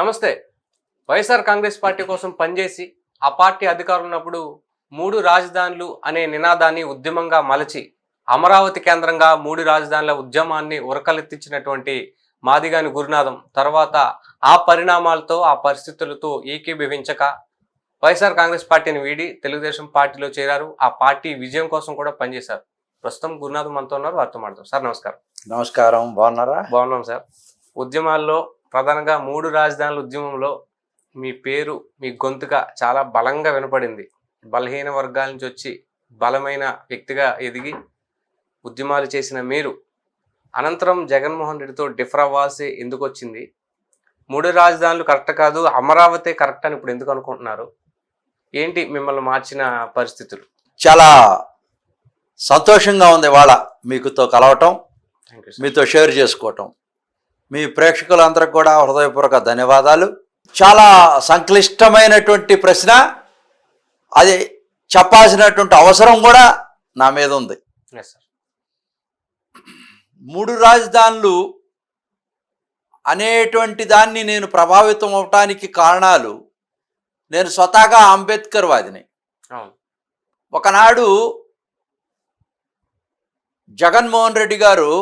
నమస్తే. వైఎస్ఆర్ కాంగ్రెస్ పార్టీ కోసం పనిచేసి ఆ పార్టీ అధికారంలో ఉన్నప్పుడు 3 రాజధానులు అనే నినాదాన్ని ఉద్యమంగా మలచి అమరావతి కేంద్రంగా 3 రాజధానుల ఉద్యమాన్ని ఉరకలెత్తించినటువంటి మాదిగాని గురునాథం తర్వాత ఆ పరిణామాలతో ఆ పరిస్థితులతో ఏకీభవించక వైఎస్ఆర్ కాంగ్రెస్ పార్టీని వీడి తెలుగుదేశం పార్టీలో చేరారు. ఆ పార్టీ విజయం కోసం కూడా పనిచేశారు. ప్రస్తుతం గురునాథం మనతో ఉన్నారు, వారితో మాట్లాడతాం. సార్ నమస్కారం. నమస్కారం. బాగున్నారా? బాగున్నాం సార్. ఉద్యమాల్లో ప్రధానంగా 3 రాజధానుల ఉద్యమంలో మీ పేరు, మీ గొంతుక చాలా బలంగా వినపడింది. బలహీన వర్గాల నుంచి వచ్చి బలమైన వ్యక్తిగా ఎదిగి ఉద్యమాలు చేసిన మీరు అనంతరం జగన్మోహన్ రెడ్డితో డిఫర్ అవ్వాల్సి ఎందుకు వచ్చింది? 3 రాజధానులు కరెక్ట్ కాదు, అమరావతి కరెక్ట్ అని ఇప్పుడు ఎందుకు అనుకుంటున్నారు? ఏంటి మిమ్మల్ని మార్చిన పరిస్థితులు? చాలా సంతోషంగా ఉంది ఇవాళ మీతో కలవటం, మీతో షేర్ చేసుకోవటం. మీ ప్రేక్షకులందరికీ కూడా హృదయపూర్వక ధన్యవాదాలు. చాలా సంక్లిష్టమైనటువంటి ప్రశ్న, అది చెప్పాల్సినటువంటి అవసరం కూడా నా మీద ఉంది. 3 రాజధానులు అనేటువంటి దాన్ని నేను ప్రభావితం అవటానికి కారణాలు, నేను స్వతహాగా అంబేద్కర్ వాదిని. ఒకనాడు జగన్మోహన్ రెడ్డి గారు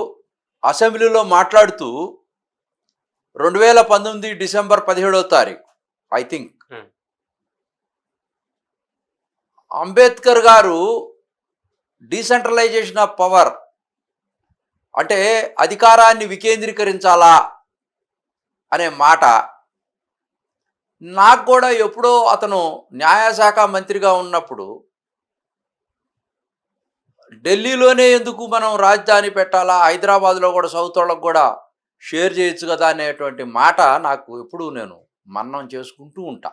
అసెంబ్లీలో మాట్లాడుతూ 2019 డిసెంబర్ 17వ తారీఖు ఐ థింక్, అంబేద్కర్ గారు డీసెంట్రలైజేషన్ ఆఫ్ పవర్ అంటే అధికారాన్ని వికేంద్రీకరించాలా అనే మాట నాకు కూడా ఎప్పుడో అతను న్యాయశాఖ మంత్రిగా ఉన్నప్పుడు ఢిల్లీలోనే ఎందుకు మనం రాజధాని పెట్టాలా, హైదరాబాద్లో కూడా సౌత్ వాళ్ళకు కూడా షేర్ చేయొచ్చు కదా అనేటువంటి మాట నాకు ఎప్పుడు నేను మన్నం చేసుకుంటూ ఉంటా.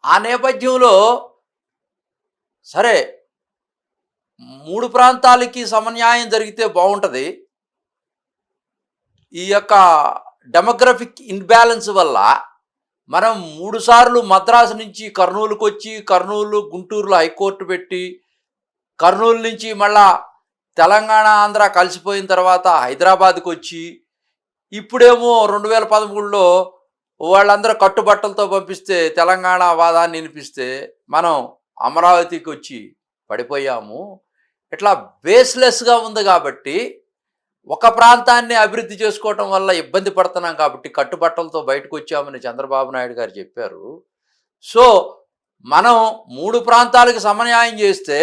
ఆ నేపథ్యంలో సరే 3 ప్రాంతాలకి సమన్యాయం జరిగితే బాగుంటుంది. ఈ యొక్క డెమోగ్రఫిక్ ఇన్బ్యాలెన్స్ వల్ల మనం 3 సార్లు మద్రాసు నుంచి కర్నూలుకు వచ్చి, కర్నూలు గుంటూరులో హైకోర్టు పెట్టి, కర్నూలు నుంచి మళ్ళా తెలంగాణ ఆంధ్ర కలిసిపోయిన తర్వాత హైదరాబాద్కి వచ్చి, ఇప్పుడేమో 2013లో వాళ్ళందరూ కట్టుబట్టలతో పంపిస్తే తెలంగాణ వాదాన్ని వినిపిస్తే మనం అమరావతికి వచ్చి పడిపోయాము. ఇట్లా బేస్లెస్గా ఉంది కాబట్టి ఒక ప్రాంతాన్ని అభివృద్ధి చేసుకోవటం వల్ల ఇబ్బంది పడుతున్నాం కాబట్టి కట్టుబట్టలతో బయటకు వచ్చామని చంద్రబాబు నాయుడు గారు చెప్పారు. సో మనం 3 ప్రాంతాలకు సమన్యాయం చేస్తే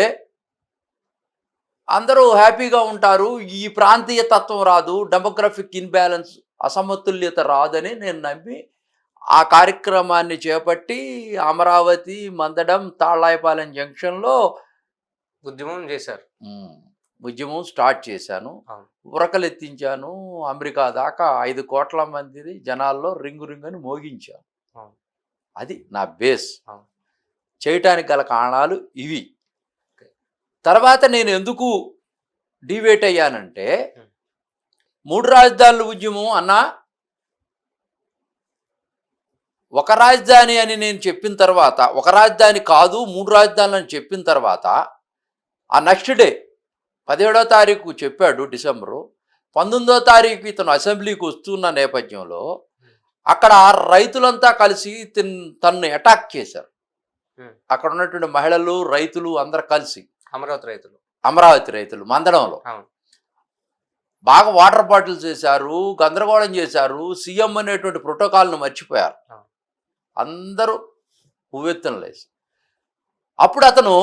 అందరూ హ్యాపీగా ఉంటారు, ఈ ప్రాంతీయ తత్వం రాదు, డెమోగ్రఫిక్ ఇన్బ్యాలెన్స్ అసమతుల్యత రాదని నేను నమ్మి ఆ కార్యక్రమాన్ని చేపట్టి అమరావతి, మందడం, తాళ్ళాయపాలెం జంక్షన్లో ఉద్యమం చేశారు. ఉద్యమం స్టార్ట్ చేశాను, ఉరకలెత్తించాను. అమెరికా దాకా 5 కోట్ల మంది జనాల్లో రింగు అని మోగించాను. అది నా బేస్. చేయటానికి గల కారణాలు ఇవి. తర్వాత నేను ఎందుకు డివేట్ అయ్యానంటే, 3 రాజధానుల ఉద్యమం అన్నా, ఒక రాజధాని అని నేను చెప్పిన తర్వాత, ఒక రాజధాని కాదు 3 రాజధానులు అని చెప్పిన తర్వాత, ఆ నెక్స్ట్ డే 17వ తారీఖు చెప్పాడు డిసెంబరు, 19వ తారీఖు ఇతను అసెంబ్లీకి వస్తున్న నేపథ్యంలో అక్కడ రైతులంతా కలిసి తనను అటాక్ చేశారు. అక్కడ ఉన్నటువంటి మహిళలు, రైతులు అందరు కలిసి, అమరావతి రైతులు మందడంలో బాగా వాటర్ బాటిల్స్ చేశారు, గందరగోళం చేశారు. సీఎం అనేటువంటి ప్రోటోకాల్ను మర్చిపోయారు, అందరూ ఉవ్వెత్తున లేసి. అప్పుడు అతను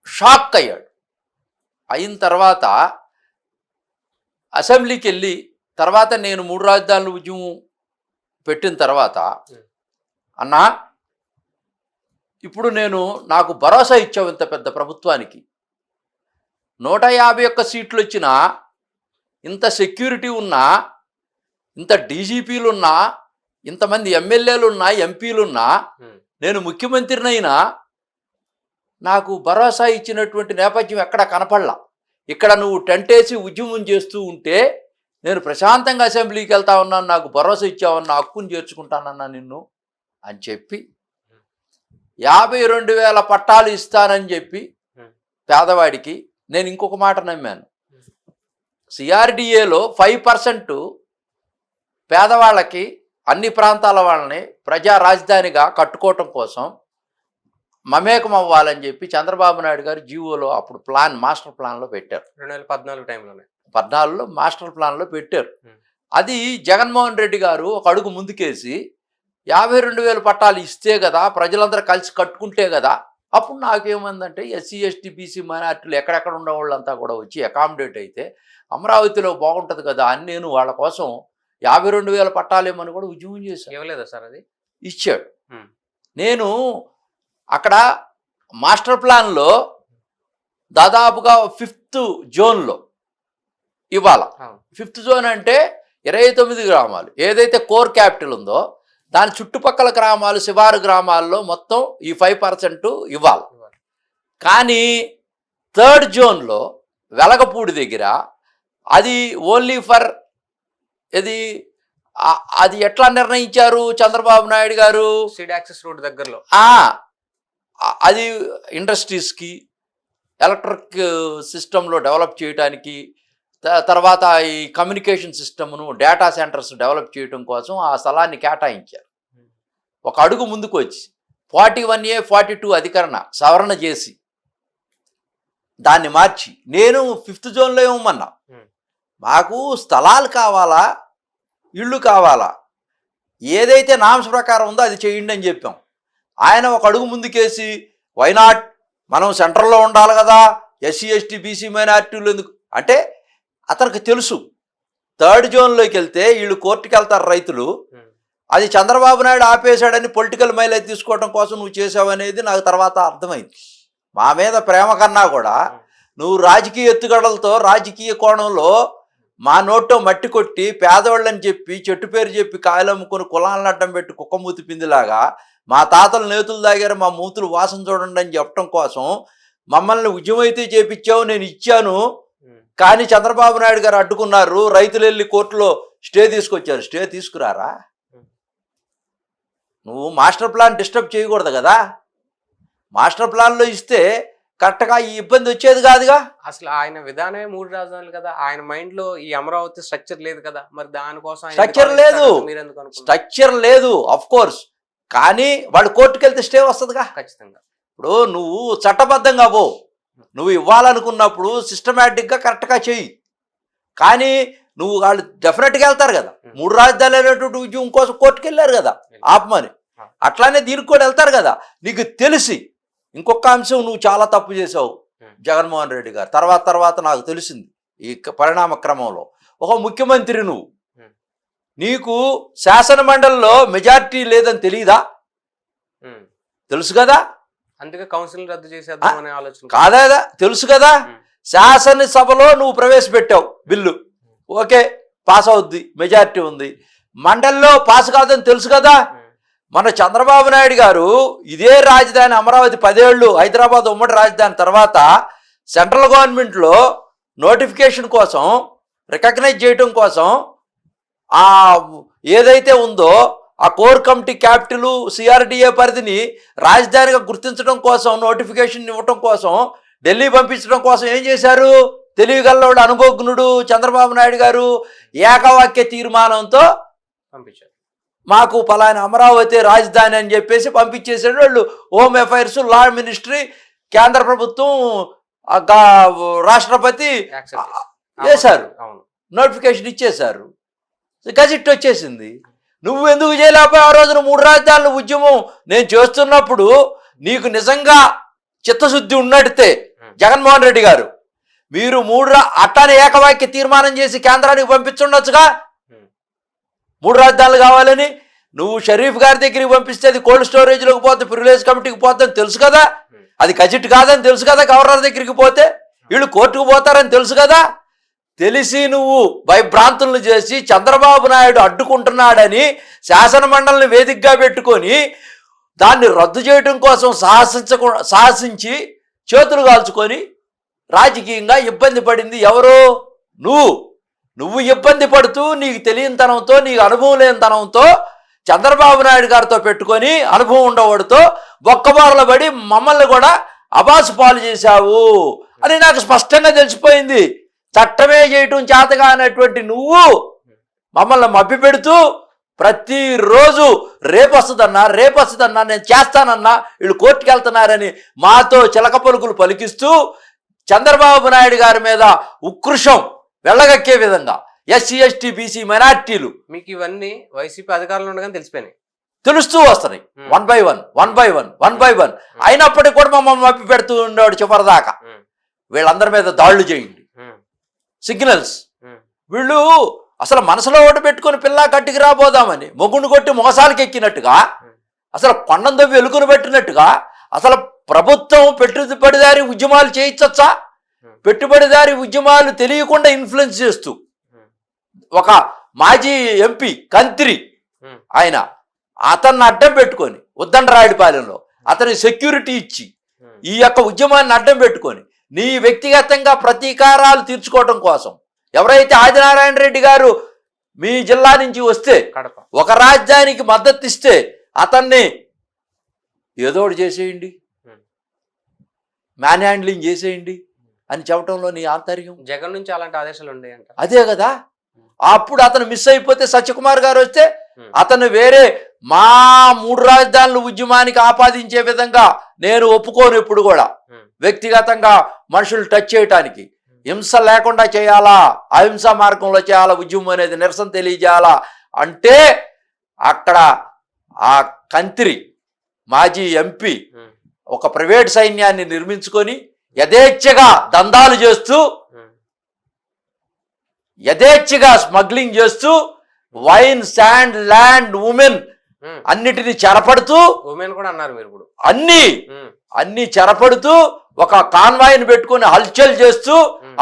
షాక్ అయ్యాడు. అయిన తర్వాత అసెంబ్లీకి వెళ్ళి తర్వాత నేను 3 రాజధానుల ఉద్యమం పెట్టిన తర్వాత, అన్నా ఇప్పుడు నాకు భరోసా ఇచ్చావు ఇంత పెద్ద ప్రభుత్వానికి, 151 సీట్లు వచ్చినా, ఇంత సెక్యూరిటీ ఉన్నా, ఇంత డీజీపీలు ఉన్నా, ఇంతమంది ఎమ్మెల్యేలు ఉన్నా, ఎంపీలున్నా, నేను ముఖ్యమంత్రినైనా నాకు భరోసా ఇచ్చినటువంటి నేపథ్యం ఎక్కడ కనపడలా. ఇక్కడ నువ్వు టెంట్ వేసి ఉద్యమం చేస్తూ ఉంటే నేను ప్రశాంతంగా అసెంబ్లీకి వెళ్తా ఉన్నాను, నాకు భరోసా ఇచ్చావన్న, హక్కును చేర్చుకుంటానన్నా నిన్ను అని చెప్పి 52,000 పట్టాలు ఇస్తానని చెప్పి పేదవాడికి నేను ఇంకొక మాట నమ్మాను. సిఆర్డిఏలో 5% పేదవాళ్ళకి అన్ని ప్రాంతాల వాళ్ళని ప్రజా రాజధానిగా కట్టుకోవటం కోసం మమేకం అవ్వాలని చెప్పి చంద్రబాబు నాయుడు గారు జీవోలో అప్పుడు మాస్టర్ ప్లాన్లో పెట్టారు. 2014 టైంలోనే 14లో మాస్టర్ ప్లాన్లో పెట్టారు. అది జగన్మోహన్ రెడ్డి గారు ఒక అడుగు ముందుకేసి 52,000 పట్టాలు ఇస్తే కదా, ప్రజలందరూ కలిసి కట్టుకుంటే కదా. అప్పుడు నాకేమందంటే ఎస్సీ ఎస్టీ బీసీ మైనార్టీలు ఎక్కడెక్కడ ఉండేవాళ్ళంతా కూడా వచ్చి అకామిడేట్ అయితే అమరావతిలో బాగుంటుంది కదా అని నేను వాళ్ళ కోసం 52,000 పట్టాలేమని కూడా ఉద్యమం చేశాను. ఇవ్వలేదా సార్? అది ఇచ్చాడు. నేను అక్కడ మాస్టర్ ప్లాన్లో దాదాపుగా 5th జోన్లో ఇవ్వాల. 5th జోన్ అంటే 29 గ్రామాలు, ఏదైతే కోర్ క్యాపిటల్ ఉందో దాని చుట్టుపక్కల గ్రామాలు, శివారు గ్రామాల్లో మొత్తం ఈ 5% ఇవ్వాలి. కానీ 3rd జోన్లో వెలగపూడి దగ్గర అది ఓన్లీ ఫర్ అది ఎట్లా నిర్ణయించారు చంద్రబాబు నాయుడు గారు? సీడ్ యాక్సెస్ రోడ్ దగ్గరలో అది ఇండస్ట్రీస్కి, ఎలక్ట్రిక్ సిస్టంలో డెవలప్ చేయడానికి, తర్వాత ఈ కమ్యూనికేషన్ సిస్టమ్ను, డేటా సెంటర్స్ డెవలప్ చేయడం కోసం ఆ స్థలాన్ని కేటాయించారు. ఒక అడుగు ముందుకు వచ్చి 41A 42 అధికరణ సవరణ చేసి దాన్ని మార్చి నేను 5th జోన్లో ఇవ్వమన్నా. మాకు స్థలాలు కావాలా, ఇళ్ళు కావాలా, ఏదైతే నామ్స్ ప్రకారం ఉందో అది చేయండి అని చెప్పాం. ఆయన ఒక అడుగు ముందుకేసి వైనాట్ మనం సెంట్రల్లో ఉండాలి కదా, ఎస్సీ ఎస్టీ బీసీ మైనార్టీలు ఎందుకు అంటే అతనికి తెలుసు 3rd జోన్లోకి వెళ్తే వీళ్ళు కోర్టుకి వెళ్తారు రైతులు, అది చంద్రబాబు నాయుడు ఆపేశాడని పొలిటికల్ మైలేజ్ తీసుకోవడం కోసం నువ్వు చేసావనేది నాకు తర్వాత అర్థమైంది. మా మీద ప్రేమ కన్నా కూడా నువ్వు రాజకీయ ఎత్తుగడలతో రాజకీయ కోణంలో మా నోట్లో మట్టి కొట్టి పేదవాళ్ళని చెప్పి చెట్టు పేరు చెప్పి కాయలు అమ్ముకొని కులాలను అడ్డం పెట్టి కుక్కమూతి పిందిలాగా మా తాతలు నేతులు దాగారు, మా మూతులు వాసన చూడండి అని చెప్పడం కోసం మమ్మల్ని ఉద్యమం అయితే చేపించావు, నేను ఇచ్చాను. కానీ చంద్రబాబు నాయుడు గారు అడ్డుకున్నారు, రైతులు వెళ్ళి కోర్టులో స్టే తీసుకొచ్చారు. స్టే తీసుకురారా? నువ్వు మాస్టర్ ప్లాన్ డిస్టర్బ్ చేయకూడదు కదా. మాస్టర్ ప్లాన్లో ఇస్తే కరెక్ట్గా ఈ ఇబ్బంది వచ్చేది కాదుగా. అసలు ఆయన విధానమే 3 రాజధానులు కదా. ఆయన మైండ్ లో ఈ అమరావతి స్ట్రక్చర్ లేదు కదా, మరి దానికోసం స్ట్రక్చర్ లేదు అఫ్ కోర్స్. కానీ వాడు కోర్టుకు వెళ్తే స్టే వస్తుందిగా ఖచ్చితంగా. ఇప్పుడు నువ్వు చట్టబద్ధంగా పో, నువ్వు ఇవ్వాలనుకున్నప్పుడు సిస్టమేటిక్గా కరెక్ట్గా చెయ్యి. కానీ నువ్వు వాళ్ళు డెఫినెట్గా వెళ్తారు కదా, 3 రాజధానులు అనేటువంటి ఉద్యమం కోసం కోర్టుకు వెళ్ళారు కదా ఆపమని. అట్లానే దీనికి కూడా వెళ్తారు కదా. నీకు తెలిసి ఇంకొక అంశం నువ్వు చాలా తప్పు చేసావు జగన్మోహన్ రెడ్డి గారు. తర్వాత నాకు తెలిసింది ఈ పరిణామ క్రమంలో, ఒక ముఖ్యమంత్రి నువ్వు, నీకు శాసన మండలిలో మెజారిటీ లేదని తెలియదా? తెలుసు కదా, అందుకే కౌన్సిల్ రద్దు చేసేద్దామనే ఆలోచన కాదా? తెలుసు కదా. శాసనసభలో నువ్వు ప్రవేశపెట్టావు బిల్లు, ఓకే పాస్ అవుద్ది, మెజారిటీ ఉంది. మండలిలో పాస్ కాదని తెలుసు కదా. మన చంద్రబాబు నాయుడు గారు ఇదే రాజధాని అమరావతి 10 ఏళ్ళు హైదరాబాద్ ఉమ్మడి రాజధాని తర్వాత సెంట్రల్ గవర్నమెంట్లో నోటిఫికేషన్ కోసం, రికగ్నైజ్ చేయడం కోసం ఏదైతే ఉందో ఆ కోర్ కమిటీ క్యాపిటల్ సిఆర్డిఏ పరిధిని రాజధానిగా గుర్తించడం కోసం, నోటిఫికేషన్ ఇవ్వటం కోసం, ఢిల్లీ పంపించడం కోసం ఏం చేశారు? తెలివిగల్లోడు, అనుభవజ్ఞుడు చంద్రబాబు నాయుడు గారు ఏకవాక్య తీర్మానంతో పంపించారు. మాకు పలానా అమరావతి రాజధాని అని చెప్పేసి పంపించేసాడు. వాళ్ళు హోమ్ అఫైర్స్, లా మినిస్ట్రీ, కేంద్ర ప్రభుత్వం, రాష్ట్రపతి చేశారు, నోటిఫికేషన్ ఇచ్చేశారు, గజెట్ వచ్చేసింది. నువ్వు ఎందుకు చేయలేకపోయి? ఆ రోజున 3 రాజధానుల ఉద్యమం నేను చేస్తున్నప్పుడు నీకు నిజంగా చిత్తశుద్ధి ఉన్నట్టే జగన్మోహన్ రెడ్డి గారు, మీరు 3 అట్టానే ఏకవాక్య తీర్మానం చేసి కేంద్రానికి పంపించుండొచ్చుగా. 3 రాజధానులు కావాలని నువ్వు షరీఫ్ గారి దగ్గరికి పంపిస్తే అది కోల్డ్ స్టోరేజ్లోకి పోతే, ప్రివిలేజ్ కమిటీకి పోతుందని తెలుసు కదా. అది గజెట్ కాదని తెలుసు కదా. గవర్నర్ దగ్గరికి పోతే వీళ్ళు కోర్టుకు పోతారని తెలుసు కదా. తెలిసి నువ్వు భయభ్రాంతులను చేసి చంద్రబాబు నాయుడు అడ్డుకుంటున్నాడని శాసన మండలిని వేదికగా పెట్టుకొని దాన్ని రద్దు చేయడం కోసం సాహసించి చేతులు కాల్చుకొని రాజకీయంగా ఇబ్బంది పడింది ఎవరు? నువ్వు ఇబ్బంది పడుతూ నీకు తెలియనితనంతో, నీకు అనుభవం లేనితనంతో చంద్రబాబు నాయుడు గారితో పెట్టుకొని అనుభవం ఉండవాడితో బొక్కబారుల పడి మమ్మల్ని కూడా అబాసు పాలు చేశావు అని నాకు స్పష్టంగా తెలిసిపోయింది. చట్టమే చేయటం చేతగా అనేటువంటి నువ్వు మమ్మల్ని మభ్య పెడుతూ ప్రతిరోజు రేపు వస్తుందన్నా నేను చేస్తానన్నా వీళ్ళు కోర్టుకు వెళ్తున్నారని మాతో చిలక పలుకులు పలికిస్తూ చంద్రబాబు నాయుడు గారి మీద ఉక్రోషం వెళ్ళగక్కే విధంగా ఎస్సీ ఎస్టీ బీసీ మైనార్టీలు మీకు ఇవన్నీ వైసీపీ అధికారంలో ఉండగానే తెలిసిపోయినాయి, తెలుస్తూ వస్తున్నాయి. వన్ బై వన్ అయినప్పటికీ కూడా మమ్మల్ని మప్పి పెడుతూ ఉండేవాడు చివరిదాకా. వీళ్ళందరి మీద దాడులు చేయండి, సిగ్నల్స్. వీళ్ళు అసలు మనసులో ఓటు పెట్టుకుని పిల్ల కట్టికి రాబోదామని మొగుండు కొట్టి మోసాలకు ఎక్కినట్టుగా, అసలు కొండం దవ్వి ఎలుకను పెట్టినట్టుగా, అసలు ప్రభుత్వం పెట్టుబడిదారి ఉద్యమాలు చేయించచ్చా? పెట్టుబడిదారి ఉద్యమాలు తెలియకుండా ఇన్ఫ్లుయెన్స్ చేస్తూ ఒక మాజీ ఎంపీ కంత్రి ఆయన అతన్ని అడ్డం పెట్టుకొని ఉద్దండరాయుడిపాలెంలో అతని సెక్యూరిటీ ఇచ్చి ఈ యొక్క ఉద్యమాన్ని అడ్డం పెట్టుకొని నీ వ్యక్తిగతంగా ప్రతీకారాలు తీర్చుకోవడం కోసం ఎవరైతే ఆదినారాయణ రెడ్డి గారు మీ జిల్లా నుంచి వస్తే ఒక రాజ్యానికి మద్దతు ఇస్తే అతన్ని ఏదో ఒకటి చేసేయండి, మ్యాన్ హ్యాండ్లింగ్ చేసేయండి అని చెప్పడంలో నీ ఆంతర్యం. జగన్ నుంచి అలాంటి ఆదేశాలు ఉన్నాయంట. అదే కదా, అప్పుడు అతను మిస్ అయిపోతే సత్యకుమార్ గారు వస్తే అతను వేరే మా 3 రాజధానుల ఉద్యమానికి ఆపాదించే విధంగా నేను ఒప్పుకోను. ఇప్పుడు కూడా వ్యక్తిగతంగా మనుషులు టచ్ చేయటానికి హింస లేకుండా చేయాలా, అహింసా మార్గంలో చేయాలా ఉద్యమం అనేది, నిరసన తెలియజేయాలా అంటే అక్కడ ఆ కంత్రి మాజీ ఎంపీ ఒక ప్రైవేట్ సైన్యాన్ని నిర్మించుకొని యథేచ్ఛగా దందాలు చేస్తూ, యథేచ్ఛగా స్మగ్లింగ్ చేస్తూ, వైన్, శాండ్, ల్యాండ్, ఉమెన్ అన్నిటిని చెరపడుతూ, ఉమెన్ కూడా అన్నారు మీరు ఇప్పుడు, అన్ని చెరపడుతూ ఒక కాన్వాయ్ని పెట్టుకుని హల్చల్ చేస్తూ,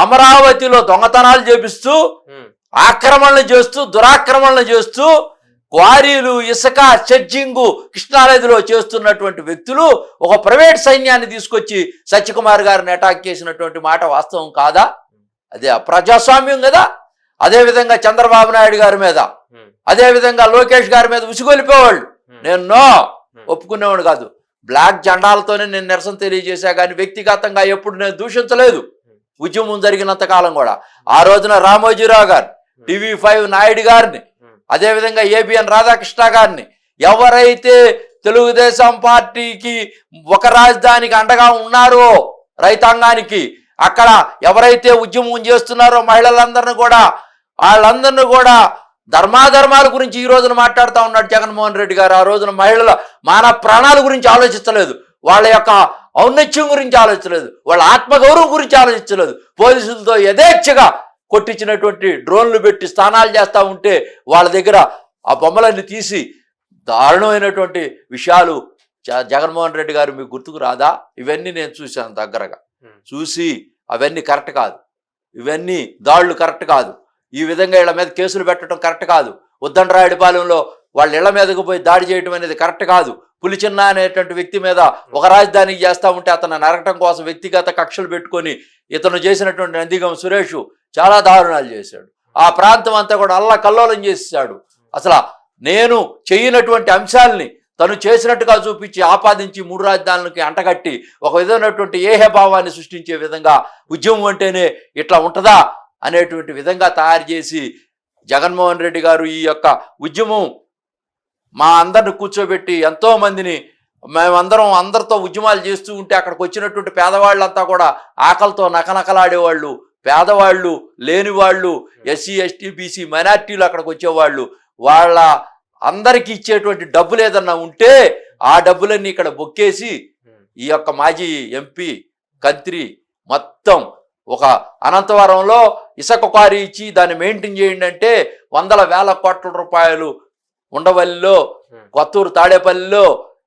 అమరావతిలో దొంగతనాలు చేపిస్తూ, ఆక్రమణలు చేస్తూ, దురాక్రమణలు చేస్తూ, క్వారీలు, ఇసుక, చెడ్జింగు కృష్ణానదిలో చేస్తున్నటువంటి వ్యక్తులు ఒక ప్రైవేట్ సైన్యాన్ని తీసుకొచ్చి సత్యకుమార్ గారిని అటాక్ చేసినటువంటి మాట వాస్తవం కాదా? అదే అప్రజాస్వామ్యం కదా. అదేవిధంగా చంద్రబాబు నాయుడు గారి మీద, అదేవిధంగా లోకేష్ గారి మీద ఉసిగొలిపోయేవాళ్ళు. నేను ఒప్పుకునేవాడు కాదు. బ్లాక్ జెండాలతోనే నేను నిరసన తెలియజేశా కానీ వ్యక్తిగతంగా ఎప్పుడు నేను దూషించలేదు. ఉద్యమం జరిగినంత కాలం కూడా. ఆ రోజున రామోజీరావు గారు, TV5 నాయుడు గారిని, అదేవిధంగా ABN రాధాకృష్ణ గారిని, ఎవరైతే తెలుగుదేశం పార్టీకి ఒక రాజధానికి అండగా ఉన్నారో రైతాంగానికి, అక్కడ ఎవరైతే ఉద్యమం చేస్తున్నారో మహిళలందరినీ కూడా, వాళ్ళందరినీ కూడా ధర్మాధర్మాల గురించి ఈ రోజున మాట్లాడుతూ ఉన్నాడు జగన్మోహన్ రెడ్డి గారు. ఆ రోజున మహిళల మానవ ప్రాణాల గురించి ఆలోచించలేదు, వాళ్ళ యొక్క ఔన్నత్యం గురించి ఆలోచించలేదు, వాళ్ళ ఆత్మగౌరవం గురించి ఆలోచించలేదు. పోలీసులతో యథేచ్ఛగా కొట్టించినటువంటి డ్రోన్లు పెట్టి స్థానాలు చేస్తూ ఉంటే వాళ్ళ దగ్గర ఆ బొమ్మలన్నీ తీసి దారుణమైనటువంటి విషయాలు జగన్మోహన్ రెడ్డి గారు మీకు గుర్తుకు రాదా? ఇవన్నీ నేను చూశాను దగ్గరగా చూసి, అవన్నీ కరెక్ట్ కాదు, ఇవన్నీ దాడులు కరెక్ట్ కాదు, ఈ విధంగా ఇళ్ల మీద కేసులు పెట్టడం కరెక్ట్ కాదు, ఉద్దండరాయుడిపాలెంలో వాళ్ళ ఇళ్ల మీదకు పోయి దాడి చేయడం అనేది కరెక్ట్ కాదు. పులిచిన్న అనేటువంటి వ్యక్తి మీద ఒక రాజధానికి చేస్తూ ఉంటే అతను నరకటం కోసం వ్యక్తిగత కక్షలు పెట్టుకొని ఇతను చేసినటువంటి నందిగం సురేష్ చాలా దారుణాలు చేశాడు. ఆ ప్రాంతం అంతా కూడా అల్లకల్లోలం చేశాడు. అసలు నేను చేయనటువంటి అంశాలని తను చేసినట్టుగా చూపించి ఆపాదించి 3 రాజధానులకి అంటగట్టి ఒక విధమైనటువంటి ఏహభావాన్ని సృష్టించే విధంగా ఉద్యమం అంటేనే ఇట్లా ఉంటుందా అనేటువంటి విధంగా తయారు చేసి జగన్మోహన్ రెడ్డి గారు ఈ యొక్క ఉద్యమం మా అందరిని కూర్చోబెట్టి ఎంతోమందిని మేమందరం అందరితో ఉద్యమాలు చేస్తూ ఉంటే అక్కడికి వచ్చినటువంటి పేదవాళ్ళంతా కూడా ఆకలితో నకనకలాడేవాళ్ళు, పేదవాళ్ళు, లేనివాళ్ళు, ఎస్సీ ఎస్టీ బీసీ మైనార్టీలు అక్కడికి వచ్చేవాళ్ళు. వాళ్ళ అందరికీ ఇచ్చేటువంటి డబ్బులు ఏదన్నా ఉంటే ఆ డబ్బులన్నీ ఇక్కడ బొక్కేసి ఈ యొక్క మాజీ ఎంపీ కంత్రి మొత్తం ఒక అనంతవరంలో ఇసుక క్వారీ ఇచ్చి దాన్ని మెయింటైన్ చేయండి అంటే 100,000 కోట్ల రూపాయలు ఉండవల్లిలో, కొత్తూరు తాడేపల్లిలో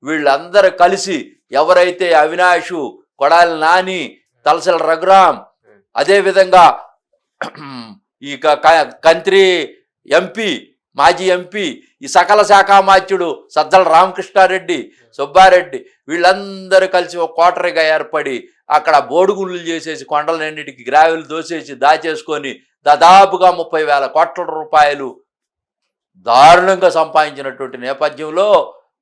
వీళ్ళందరూ కలిసి ఎవరైతే అవినాషు, కొడాలి నాని, తలసల రఘురాం, అదేవిధంగా ఈ కంత్రి ఎంపీ, మాజీ ఎంపీ, ఈ సకల శాఖామాత్యుడు సజ్జల రామకృష్ణారెడ్డి, సుబ్బారెడ్డి వీళ్ళందరూ కలిసి ఒక కోటరీగా ఏర్పడి అక్కడ బోడుగుళ్ళు చేసేసి కొండలన్నిటికి గ్రావెల్ దోసేసి దాచేసుకొని దాదాపుగా 30,000 కోట్ల రూపాయలు దారుణంగా సంపాదించినటువంటి నేపథ్యంలో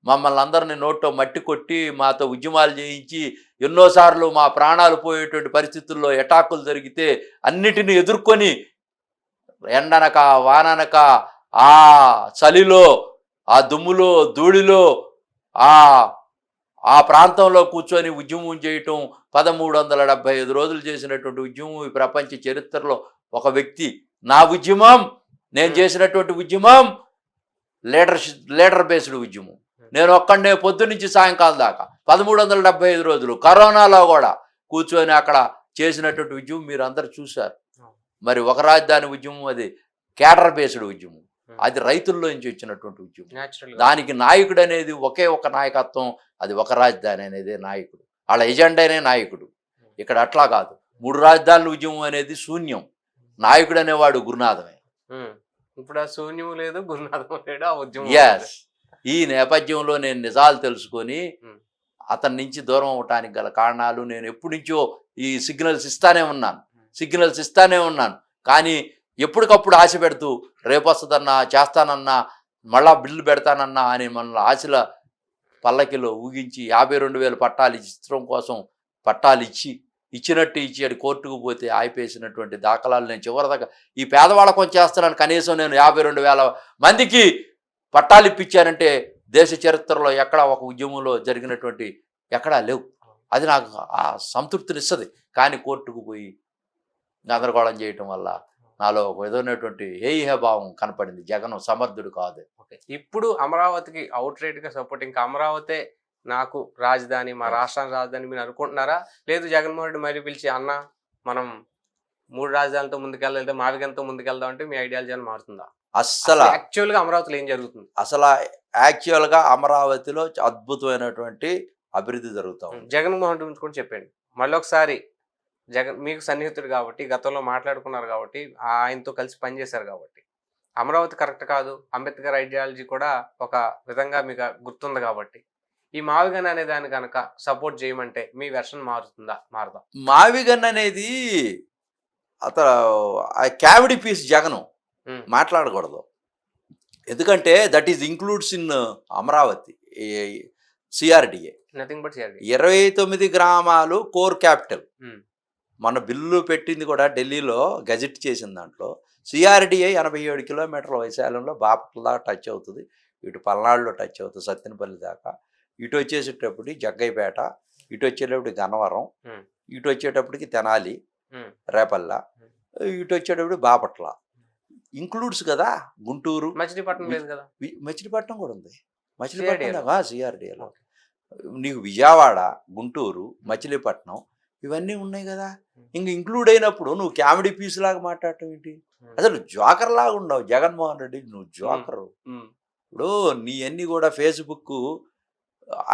మమ్మల్ని అందరినీ నోట్లో మట్టి కొట్టి మాతో ఉద్యమాలు చేయించి ఎన్నోసార్లు మా ప్రాణాలు పోయేటువంటి పరిస్థితుల్లో అటాకులు జరిగితే అన్నిటిని ఎదుర్కొని ఎండనక వాననక ఆ చలిలో ఆ దుమ్ములో ధూళిలో ఆ ఆ ప్రాంతంలో కూర్చొని ఉద్యమం చేయటం 1375 రోజులు చేసినటువంటి ఉద్యమం ఈ ప్రపంచ చరిత్రలో ఒక వ్యక్తి నా ఉద్యమం నేను చేసినటువంటి ఉద్యమం లీడర్ బేస్డ్ ఉద్యమం. నేను ఒక్కడే పొద్దు నుంచి సాయంకాలం దాకా 1375 రోజులు కరోనాలో కూడా కూర్చొని అక్కడ చేసినటువంటి ఉద్యమం మీరు అందరు చూశారు. మరి ఒక రాజధాని ఉద్యమం అది కేడర్ బేస్డ్ ఉద్యమం, అది రైతుల్లో నుంచి వచ్చినటువంటి ఉద్యమం. దానికి నాయకుడు అనేది ఒకే ఒక నాయకత్వం, అది ఒక రాజధాని అనేది నాయకుడు, వాళ్ళ ఎజెండానే నాయకుడు. ఇక్కడ అట్లా కాదు, 3 రాజధానుల ఉద్యమం అనేది శూన్యం, నాయకుడు అనేవాడు గురునాథమే. ఇప్పుడు ఆ శూన్యం లేదు, గురునాథం లేడు, ఆ ఉద్యమం. ఎస్, ఈ నేపథ్యంలో నేను నిజాలు తెలుసుకొని అతని నుంచి దూరం అవటానికి గల కారణాలు, నేను ఎప్పటి నుంచో ఈ సిగ్నల్స్ ఇస్తానే ఉన్నాను. కానీ ఎప్పటికప్పుడు ఆశ పెడుతూ రేపు వస్తుందన్నా, చేస్తానన్నా, మళ్ళా బిల్లు పెడతానన్నా అని మన ఆశల పల్లకిలో ఊగించి 52,000 పట్టాలు చిత్రం కోసం పట్టాలు ఇచ్చినట్టు ఇచ్చి అది కోర్టుకు పోతే ఆగిపేసినటువంటి దాఖలాలు నేను చివరిదాకా ఈ పేదవాళ్ళ కొంచెం చేస్తున్నాను. కనీసం నేను 52,000 మందికి పట్టాలు ఇప్పించానంటే దేశ చరిత్రలో ఎక్కడా ఒక ఉద్యమంలో జరిగినటువంటి ఎక్కడా లేవు. అది నాకు ఆ సంతృప్తినిస్తుంది. కానీ కోర్టుకు పోయి గందరగోళం చేయటం వల్ల నాలో ఒక విధమైనటువంటి హేయభావం కనపడింది. జగన్ సమర్థుడు కాదు. ఇప్పుడు అమరావతికి అవుట్ రైట్గా సపోర్ట్, ఇంకా అమరావతే నాకు రాజధాని, మా రాష్ట్రానికి రాజధాని మీరు అనుకుంటున్నారా? లేదు జగన్మోహన్ రెడ్డి మరీ పిలిచి అన్న మనం 3 రాజధానులతో ముందుకెళ్తే మావిగంతో ముందుకెళ్దాం అంటే మీ ఐడియాలజీ అని మారుతుందా? అస్సలు యాక్చువల్గా అమరావతిలో ఏం జరుగుతుంది? అసలు యాక్చువల్గా అమరావతిలో అద్భుతమైనటువంటి అభివృద్ధి జరుగుతాం. జగన్మోహన్ రెడ్డి గురించి కూడా చెప్పండి మళ్ళీ ఒకసారి. జగన్ మీకు సన్నిహితుడు కాబట్టి, గతంలో మాట్లాడుకున్నారు కాబట్టి, ఆయనతో కలిసి పనిచేశారు కాబట్టి, అమరావతి కరెక్ట్ కాదు, అంబేద్కర్ ఐడియాలజీ కూడా ఒక విధంగా మీకు గుర్తుంది కాబట్టి, ఈ మావిగన్ అనే దాన్ని కనుక సపోర్ట్ చేయమంటే మీ వెర్షన్ మారదా? మావిగన్ అనేది అతను క్యావిడి పీస్ జగను మాట్లాడకూడదు. ఎందుకంటే that is includes in Amaravati CRDA. Nothing but 29 గ్రామాలు కోర్ క్యాపిటల్. మన బిల్లు పెట్టింది కూడా ఢిల్లీలో గజెట్ చేసిన దాంట్లో సిఆర్డిఏ 87 కిలోమీటర్ల వైశాల్యంలో బాపట్ల దాకా టచ్ అవుతుంది, ఇటు పల్నాడులో టచ్ అవుతుంది సత్తెనపల్లి దాకా, ఇటు వచ్చేసేటప్పుడు జగ్గైపేట, ఇటు వచ్చేటప్పుడు గన్నవరం, ఇటు వచ్చేటప్పటికి తెనాలి, రేపల్ల, ఇటు వచ్చేటప్పుడు బాపట్ల ఇంక్లూడ్స్ కదా. గుంటూరు, మచిలీపట్నం లేదు కదా, మచిలీపట్నం కూడా ఉంది. మచిలీపట్నం సిఆర్డిఏలో నీకు విజయవాడ, గుంటూరు, మచిలీపట్నం ఇవన్నీ ఉన్నాయి కదా. ఇంక ఇంక్లూడ్ అయినప్పుడు నువ్వు కామెడీ పీస్ లాగా మాట్లాడటం ఏంటి? అసలు జోకర్ లాగా ఉండవు జగన్మోహన్ రెడ్డి, నువ్వు జోకరు. ఇప్పుడు నీ అన్ని కూడా ఫేస్బుక్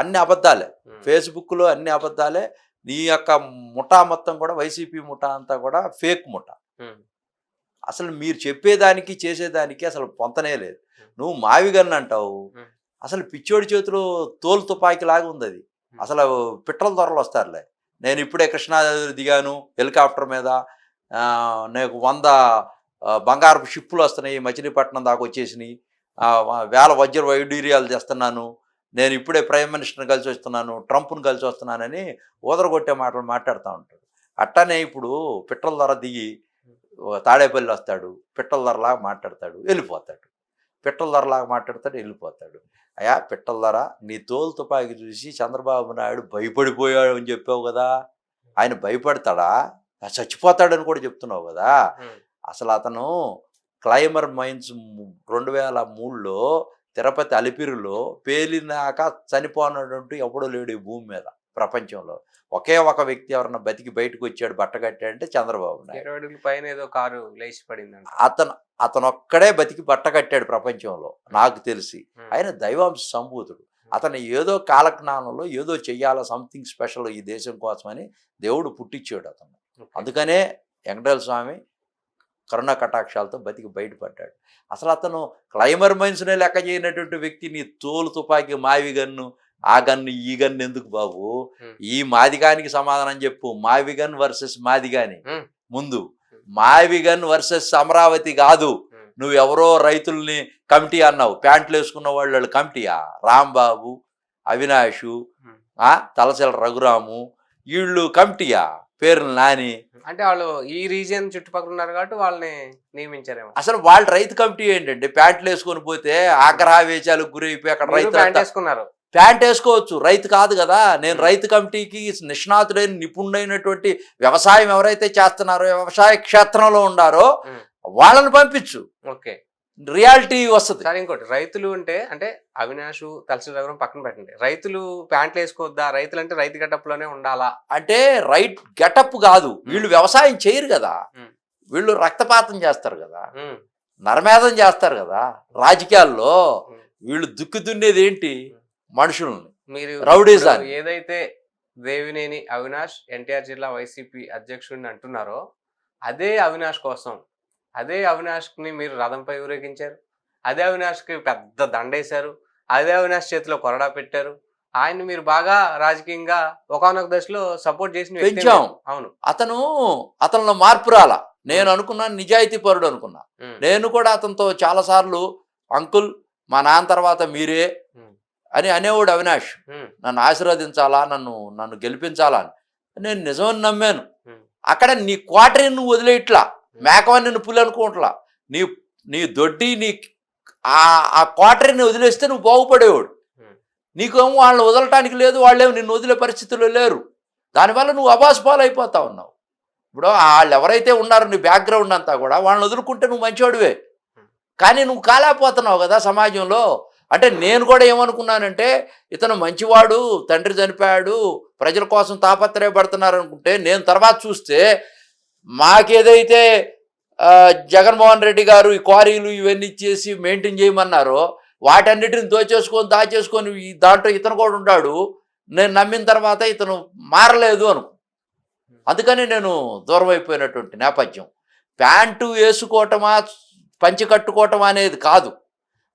అన్ని అబద్ధాలే, ఫేస్బుక్లో అన్ని అబద్ధాలే. నీ యొక్క ముఠా మొత్తం కూడా వైసీపీ ముఠా అంతా కూడా ఫేక్ ముఠా. అసలు మీరు చెప్పేదానికి చేసేదానికి అసలు పొంతనే లేదు. నువ్వు మావిగన్ అంటావు, అసలు పిచ్చోడి చేతిలో తోలు తుపాకి లాగా ఉంది అది. అసలు పిట్టల దొరలు వస్తారులే. నేను ఇప్పుడే కృష్ణా దిగాను హెలికాప్టర్ మీద, నాకు 100 బంగారపు షిప్పులు వస్తున్నాయి, మచిలీపట్నం దాకా వచ్చేసినాయి, 1000 వజ్ర వైడూర్యాలు తెస్తున్నాను, నేను ఇప్పుడే ప్రైమ్ మినిస్టర్ని కలిసి వస్తున్నాను, ట్రంప్ను కలిసి వస్తున్నానని ఊదరగొట్టే మాటలు మాట్లాడుతూ ఉంటాడు. అట్టానే ఇప్పుడు పిట్టల ధర దిగి తాడేపల్లి వస్తాడు, పిట్టల ధరలాగా మాట్లాడతాడు, వెళ్ళిపోతాడు. పిట్టల ధరలాగా మాట్లాడతాడు, వెళ్ళిపోతాడు. అయ్యా పిట్టల ధర, నీ తోలు తుపాకి చూసి చంద్రబాబు నాయుడు భయపడిపోయాడు అని చెప్పావు కదా. ఆయన భయపడతాడా? చచ్చిపోతాడని కూడా చెప్తున్నావు కదా. అసలు అతను క్లైమర్ మైన్స్ 2003లో తిరుపతి అలిపిరిలో పేలినాక చనిపోయినటువంటి ఎవడో లేడు ఈ భూమి మీద ప్రపంచంలో. ఒకే ఒక వ్యక్తి ఎవరన్నా బతికి బయటకు వచ్చాడు బట్ట కట్టాడంటే చంద్రబాబు నాయుడు. పైన ఏదో కారు లేచి పడింది, అతను ఒక్కడే బతికి బట్ట కట్టాడు ప్రపంచంలో నాకు తెలిసి. ఆయన దైవాంశ సంభూతుడు. అతను ఏదో కాలజ్ఞానంలో ఏదో చెయ్యాలా, సంథింగ్ స్పెషల్ ఈ దేశం కోసమని దేవుడు పుట్టించాడు అతను. అందుకనే వెంకటేశ్వర స్వామి కరుణా కటాక్షాలతో బతికి బయటపడ్డాడు. అసలు అతను క్లైమర్ మైన్స్నే లెక్క చేయనటువంటి వ్యక్తి నీ తోలు తుపాకి మావి గన్ను, ఆ గన్ను ఈ గన్ను ఎందుకు బాబు? ఈ మాదిగానికి సమాధానం చెప్పు. మావిగన్ వర్సెస్ మాదిగాని. ముందు మావిగన్ వర్సెస్ అమరావతి కాదు. నువ్వెవరో రైతుల్ని కమిటీ అన్నావు, ప్యాంట్లు వేసుకున్న వాళ్ళు కమిటీయా? రాంబాబు, అవినాషు, తలసెల రఘురాము వీళ్ళు కమిటీయా? పేరుని నాని. అంటే వాళ్ళు ఈ రీజియన్ చుట్టుపక్కల ఉన్నారు కాబట్టి వాళ్ళని నియమించారేమో. అసలు వాళ్ళ రైతు కమిటీ ఏంటంటే ప్యాంట్లు వేసుకొని పోతే ఆగ్రహావేశాలకు గురైపోయి అక్కడ రైతు వేసుకున్నారు. ప్యాంట్ వేసుకోవచ్చు, రైతు కాదు కదా. నేను రైతు కమిటీకి నిష్ణాతుడైన నిపుణుడైనటువంటి వ్యవసాయం ఎవరైతే చేస్తున్నారో, వ్యవసాయ క్షేత్రంలో ఉండారో వాళ్ళని పంపించు. ఓకే, రియాలిటీ వస్తుంది. సరే, ఇంకోటి రైతులు అంటే అవినాష్ తలసి దగ్గర పక్కన పెట్టండి. రైతులు ప్యాంట్లు వేసుకోవద్దా? రైతులు అంటే రైతు గెటప్ లోనే ఉండాలా? అంటే రైట్ గెటప్ కాదు, వీళ్ళు వ్యవసాయం చేయరు కదా, వీళ్ళు రక్తపాతం చేస్తారు కదా, నరమేధం చేస్తారు కదా. రాజకీయాల్లో వీళ్ళు దుక్కి దున్నేది ఏంటి? మనుషుల్ని. మీరు రౌడీజాన్ని. ఏదైతే దేవినేని అవినాష్ ఎన్టీఆర్ జిల్లా వైసీపీ అధ్యక్షుడిని అంటున్నారో అదే అవినాష్ కోసం, అదే అవినాష్ని మీరు రథంపై ఊరేగించారు, అదే అవినాష్కి పెద్ద దండేశారు, అదే అవినాష్ చేతిలో కొరడా పెట్టారు. ఆయన్ని మీరు బాగా రాజకీయంగా ఒకానొక దశలో సపోర్ట్ చేసిన పెంచాం. అవును, అతనిలో మార్పు రాలా. నేను అనుకున్నాను నిజాయితీ పరుడు అనుకున్నా. నేను కూడా అతనితో చాలా సార్లు అంకుల్ మా నాన్న తర్వాత మీరే అని అనేవాడు అవినాష్. నన్ను ఆశీర్వదించాలా, నన్ను గెలిపించాలా అని నేను నిజమని నమ్మాను. అక్కడ నీ క్వార్టరీ నువ్వు వదిలేయట్లా, మేకవని నిన్ను పులి అనుకోవట్లా. నీ దొడ్డి ఆ క్వార్టరీని వదిలేస్తే నువ్వు బాగుపడేవాడు. నీకేమో వాళ్ళని వదలటానికి లేదు, వాళ్ళేమో నిన్ను వదిలే పరిస్థితుల్లో లేరు. దానివల్ల నువ్వు అబాసుపాలు అయిపోతా ఉన్నావు. ఇప్పుడు వాళ్ళు ఎవరైతే ఉన్నారో నీ బ్యాక్గ్రౌండ్ అంతా కూడా వాళ్ళని వదులుకుంటే నువ్వు మంచివాడివే, కానీ నువ్వు కాలేకపోతున్నావు కదా సమాజంలో. అంటే నేను కూడా ఏమనుకున్నానంటే ఇతను మంచివాడు, తండ్రి చనిపోయాడు, ప్రజల కోసం తాపత్రయపడుతున్నారు అనుకుంటే, నేను తర్వాత చూస్తే మాకేదైతే జగన్మోహన్ రెడ్డి గారు ఈ క్వారీలు ఇవన్నీ ఇచ్చేసి మెయింటైన్ చేయమన్నారో వాటన్నిటిని దాచేసుకొని దాంట్లో ఇతను కూడా ఉన్నాడు. నేను నమ్మిన తర్వాత ఇతను మారలేదు అందుకని నేను దూరం అయిపోయినటువంటి నేపథ్యం. ప్యాంటు వేసుకోవటమా పంచి కట్టుకోవటం అనేది కాదు,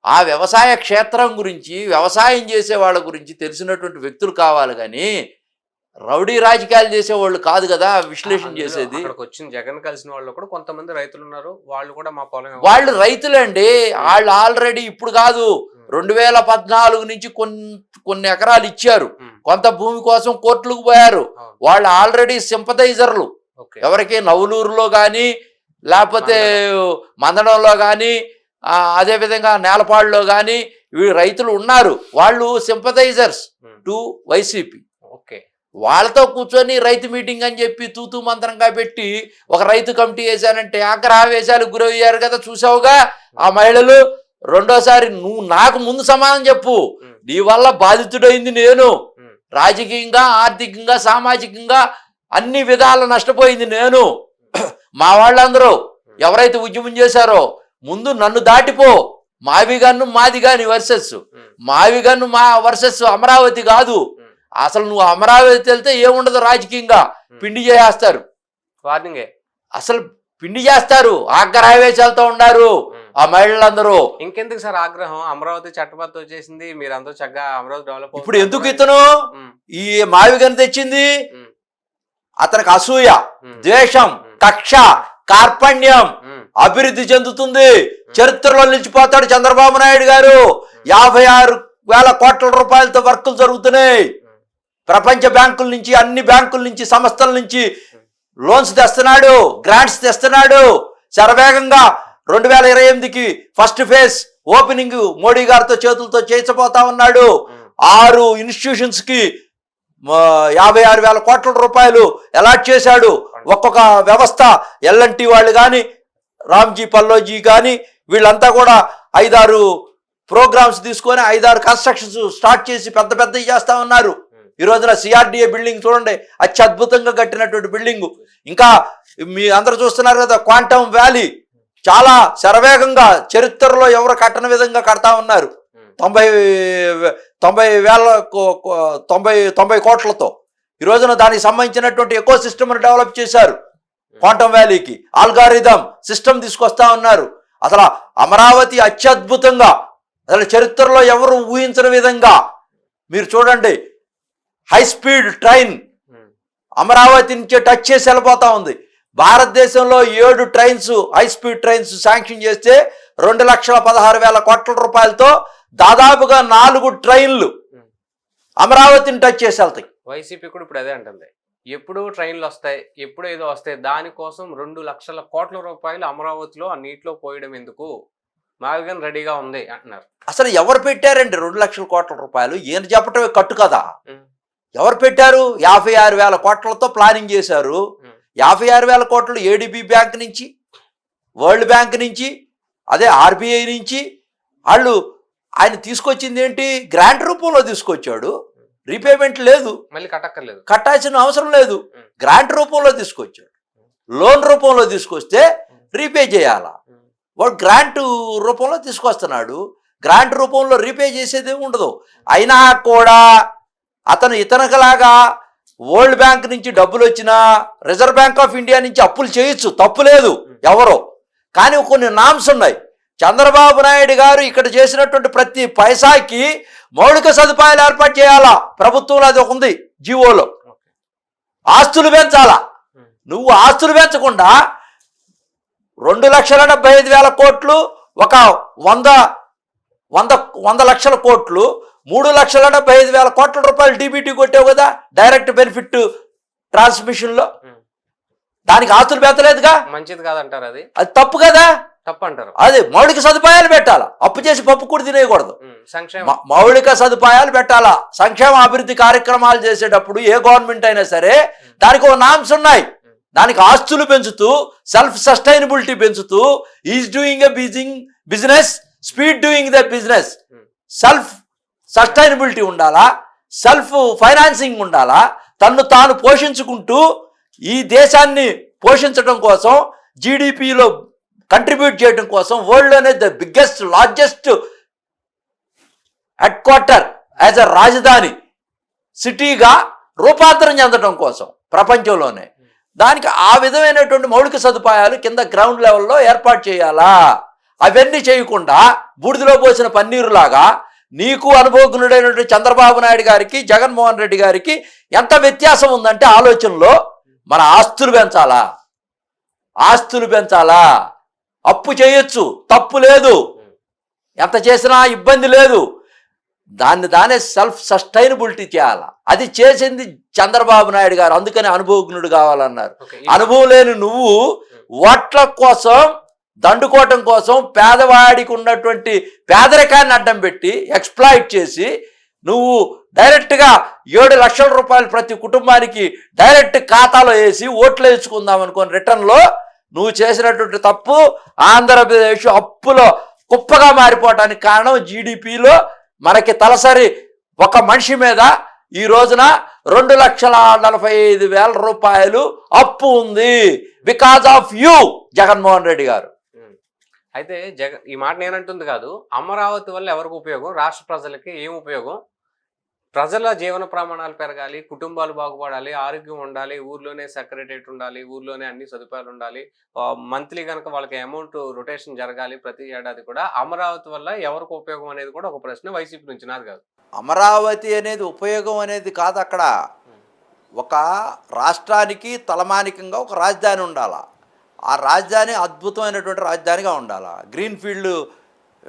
ఆ వ్యవసాయ క్షేత్రం గురించి, వ్యవసాయం చేసే వాళ్ళ గురించి తెలిసినటువంటి వ్యక్తులు కావాలి, కానీ రౌడీ రాజకీయాలు చేసేవాళ్ళు కాదు కదా విశ్లేషణ చేసేది. వచ్చిన జగన్ కలిసిన వాళ్ళు కూడా కొంతమంది రైతులు ఉన్నారు, వాళ్ళు కూడా మా పొలం వాళ్ళు రైతులండి. వాళ్ళు ఆల్రెడీ ఇప్పుడు కాదు 2014 నుంచి కొన్ని ఎకరాలు ఇచ్చారు, కొంత భూమి కోసం కోర్టులకు పోయారు. వాళ్ళు ఆల్రెడీ సింపథైజర్లు. ఎవరికి నవలూరులో కానీ లేకపోతే మందడంలో కానీ అదేవిధంగా నేలపాడులో కానీ వీళ్ళు రైతులు ఉన్నారు. వాళ్ళు సింపథైజర్స్ టు వైసీపీ. వాళ్ళతో కూర్చొని రైతు మీటింగ్ అని చెప్పి తూతూ మంత్రంగా పెట్టి ఒక రైతు కమిటీ వేశానంటే ఆగ్రహావేశాలకు గురయ్యారు కదా, చూసావుగా ఆ మహిళలు. రెండోసారి నువ్వు నాకు ముందు సమాధానం చెప్పు, నీ వల్ల బాధితుడైంది నేను, రాజకీయంగా ఆర్థికంగా సామాజికంగా అన్ని విధాలు నష్టపోయింది నేను. మా వాళ్ళందరూ ఎవరైతే ఉద్యమం చేశారో ముందు నన్ను దాటిపో. మావిగన్ను మాది కాని వర్సెస్, మావిగన్ను మా వర్సెస్ అమరావతి కాదు. అసలు నువ్వు అమరావతి వెళ్తే ఏముండదు, రాజకీయంగా పిండి చేస్తారు, అసలు పిండి చేస్తారు. ఆగ్రహావేశాలతో ఉన్నారు ఆ మహిళలందరూ. ఇంకెందుకు సార్ ఆగ్రహం? అమరావతి చట్టబద్ధ వచ్చేసింది, మీరు అందరూ చక్కగా అమరావతి డెవలప్. ఇప్పుడు ఎందుకు ఇతను ఈ మావిగన్ తెచ్చింది? అతనికి అసూయ, ద్వేషం, కక్ష, కార్పణ్యం. అభివృద్ధి చెందుతుంది, చరిత్రలో నిలిచిపోతాడు చంద్రబాబు నాయుడు గారు. 56,000 కోట్ల రూపాయలతో వర్కులు జరుగుతున్నాయి. ప్రపంచ బ్యాంకుల నుంచి, అన్ని బ్యాంకుల నుంచి, సంస్థల నుంచి లోన్స్ తెస్తున్నాడు, గ్రాంట్స్ తెస్తున్నాడు. శరవేగంగా 2028కి ఫస్ట్ ఫేజ్ ఓపెనింగ్ మోడీ గారితో చేతులతో చేయించబోతా ఉన్నాడు. 6 ఇన్స్టిట్యూషన్స్ కి 56,000 కోట్ల రూపాయలు అలాట్ చేశాడు. ఒక్కొక్క వ్యవస్థ ఎల్ఎన్టీ వాళ్ళు కానీ, రామ్జీ పల్లోజీ కానీ వీళ్ళంతా కూడా 5-6 ప్రోగ్రామ్స్ తీసుకొని 5-6 కన్స్ట్రక్షన్స్ స్టార్ట్ చేసి పెద్ద పెద్దవి చేస్తా ఉన్నారు. ఈ రోజున సిఆర్డిఏ బిల్డింగ్ చూడండి, అత్యద్భుతంగా కట్టినటువంటి బిల్డింగు. ఇంకా మీ అందరూ చూస్తున్నారు కదా క్వాంటమ్ వ్యాలీ, చాలా శరవేగంగా చరిత్రలో ఎవరు కట్టని విధంగా కడతా ఉన్నారు. 90 కోట్లతో ఈ రోజున దానికి సంబంధించినటువంటి ఎకో సిస్టమ్ను డెవలప్ చేశారు. క్వాంటమ్ వ్యాలీకి ఆల్గారిథం సిస్టమ్ తీసుకొస్తా ఉన్నారు. అసలు అమరావతి అత్యద్భుతంగా, అసలు చరిత్రలో ఎవరు ఊహించని విధంగా మీరు చూడండి, హై స్పీడ్ ట్రైన్ అమరావతి నుంచి టచ్ చేసి వెళ్ళిపోతా ఉంది. భారతదేశంలో 7 trains, high speed trains sanction చేస్తే 2,16,000 కోట్ల రూపాయలతో దాదాపుగా 4 ట్రైన్లు అమరావతిని టచ్ చేసి వెళ్తాయి. వైసీపీ కూడా ఇప్పుడు అదే అంటుంది, ఎప్పుడూ ట్రైన్లు వస్తాయి, ఎప్పుడో ఏదో వస్తాయి, దానికోసం 2,00,000 కోట్ల రూపాయలు అమరావతిలో ఆ నీటిలో పోయడం ఎందుకు? మావిగన్ రెడీగా ఉంది అంటున్నారు. అసలు ఎవరు పెట్టారండి 2,00,000 కోట్ల రూపాయలు? ఈయన చెప్పటమే కట్టు కదా. ఉమ్, ఎవరు పెట్టారు? 56,000 కోట్లతో ప్లానింగ్ చేశారు. 56,000 కోట్లు ఏడీబీ బ్యాంక్ నుంచి, వరల్డ్ బ్యాంక్ నుంచి, అదే ఆర్బీఐ నుంచి వాళ్ళు ఆయన తీసుకొచ్చింది ఏంటి? గ్రాంట్ రూపంలో తీసుకొచ్చాడు. రీపేమెంట్ లేదు, మళ్ళీ కట్టక్కర్లేదు, కట్టాల్సిన అవసరం లేదు. గ్రాంట్ రూపంలో తీసుకొచ్చాడు. లోన్ రూపంలో తీసుకొస్తే రీపే చేయాలా? వాడు గ్రాంట్ రూపంలో తీసుకొస్తున్నాడు. గ్రాంట్ రూపంలో రీపే చేసేది ఉండదు. అయినా కూడా అతను ఇతనకలాగా వరల్డ్ బ్యాంక్ నుంచి డబ్బులు వచ్చినా, రిజర్వ్ బ్యాంక్ ఆఫ్ ఇండియా నుంచి అప్పులు చేయొచ్చు, తప్పు లేదు ఎవరో. కానీ కొన్ని నామ్స్ ఉన్నాయి. చంద్రబాబు నాయుడు గారు ఇక్కడ చేసినటువంటి ప్రతి పైసాకి మౌలిక సదుపాయాలు ఏర్పాటు చేయాలా. ప్రభుత్వంలో అది ఒక ఉంది జీవోలో. ఆస్తులు పెంచాలా. నువ్వు ఆస్తులు పెంచకుండా 2,75,000 కోట్లు, ఒక 100 లక్షల కోట్లు, 3,75,000 కోట్ల రూపాయలు డీబీటీ కొట్టావు కదా డైరెక్ట్ బెనిఫిట్ ట్రాన్స్మిషన్లో. దానికి ఆస్తులు పెంచలేదుగా. మంచిది కాదంటారు, అది అది తప్పు కదా. తప్పు అంటారు. అది మౌలిక సదుపాయాలు పెట్టాలా. అప్పు చేసి పప్పు కూడా తినేయకూడదు. మౌలిక సదుపాయాలు పెట్టాలా. సంక్షేమ అభివృద్ధి కార్యక్రమాలు చేసేటప్పుడు ఏ గవర్నమెంట్ అయినా సరే దానికి ఒక నామ్స్ ఉన్నాయి. దానికి ఆస్తులు పెంచుతూ, సెల్ఫ్ సస్టైనబిలిటీ పెంచుతూ, is doing a business, speed doing the business, self sustainability ఉండాలా, సెల్ఫ్ ఫైనాన్సింగ్ ఉండాలా, తన్ను తాను పోషించుకుంటూ ఈ దేశాన్ని పోషించడం కోసం, జీడిపిలో కంట్రిబ్యూట్ చేయడం కోసం, వరల్డ్లోనే the biggest largest headquarter as a రాజధాని సిటీగా రూపాంతరం చెందడం కోసం ప్రపంచంలోనే. దానికి ఆ విధమైనటువంటి మౌలిక సదుపాయాలు కింద గ్రౌండ్ లెవెల్లో ఏర్పాటు చేయాలా. అవన్నీ చేయకుండా బూడిదలో పోసిన పన్నీరులాగా నీకు అనుభవజ్ఞుడైనటువంటి చంద్రబాబు నాయుడు గారికి, జగన్మోహన్ రెడ్డి గారికి ఎంత వ్యత్యాసం ఉందంటే ఆలోచనలో. మన ఆస్తులు పెంచాలా, ఆస్తులు పెంచాలా. అప్పు చేయొచ్చు, తప్పు లేదు, ఎంత చేసినా ఇబ్బంది లేదు. దాన్నే సెల్ఫ్ సస్టైనబిలిటీ చేయాలా. అది చేసింది చంద్రబాబు నాయుడు గారు. అందుకని అనుభవజ్ఞుడు కావాలన్నారు. అనుభవం లేని నువ్వు ఓట్ల కోసం, దండుకోవటం కోసం పేదవాడికి ఉన్నటువంటి పేదరికాన్ని అడ్డం పెట్టి ఎక్స్ప్లాయిట్ చేసి నువ్వు డైరెక్ట్గా 7 లక్షల రూపాయలు ప్రతి కుటుంబానికి డైరెక్ట్ ఖాతాలో వేసి ఓట్లు వేసుకుందాం అనుకోని రిటర్న్లో నువ్వు చేసినటువంటి తప్పు ఆంధ్రప్రదేశ్ అప్పులో కుప్పగా మారిపోవటానికి కారణం. జీడిపిలో మనకి తలసరి ఒక మనిషి మీద ఈ రోజున 2,45,000 రూపాయలు అప్పు ఉంది. Because of you Jaganmohan Reddy గారు. అయితే ఈ మాట నేనంటుంది కాదు. అమరావతి వల్ల ఎవరికి ఉపయోగం? రాష్ట్ర ప్రజలకి ఏం ఉపయోగం? ప్రజల జీవన ప్రమాణాలు పెరగాలి, కుటుంబాలు బాగుపడాలి, ఆరోగ్యం ఉండాలి, ఊర్లోనే సెక్రటరేట్ ఉండాలి, ఊర్లోనే అన్ని సదుపాయాలు ఉండాలి, మంత్లీ కనుక వాళ్ళకి అమౌంట్ రొటేషన్ జరగాలి ప్రతి ఏడాది కూడా. అమరావతి వల్ల ఎవరికి ఉపయోగం అనేది కూడా ఒక ప్రశ్న వైసీపీ నుంచి. నాది కాదు. అమరావతి అనేది ఉపయోగం అనేది కాదు. అక్కడ ఒక రాష్ట్రానికి తలమానికంగా ఒక రాజధాని ఉండాలా. ఆ రాజధాని అద్భుతమైనటువంటి రాజధానిగా ఉండాలా. గ్రీన్ఫీల్డ్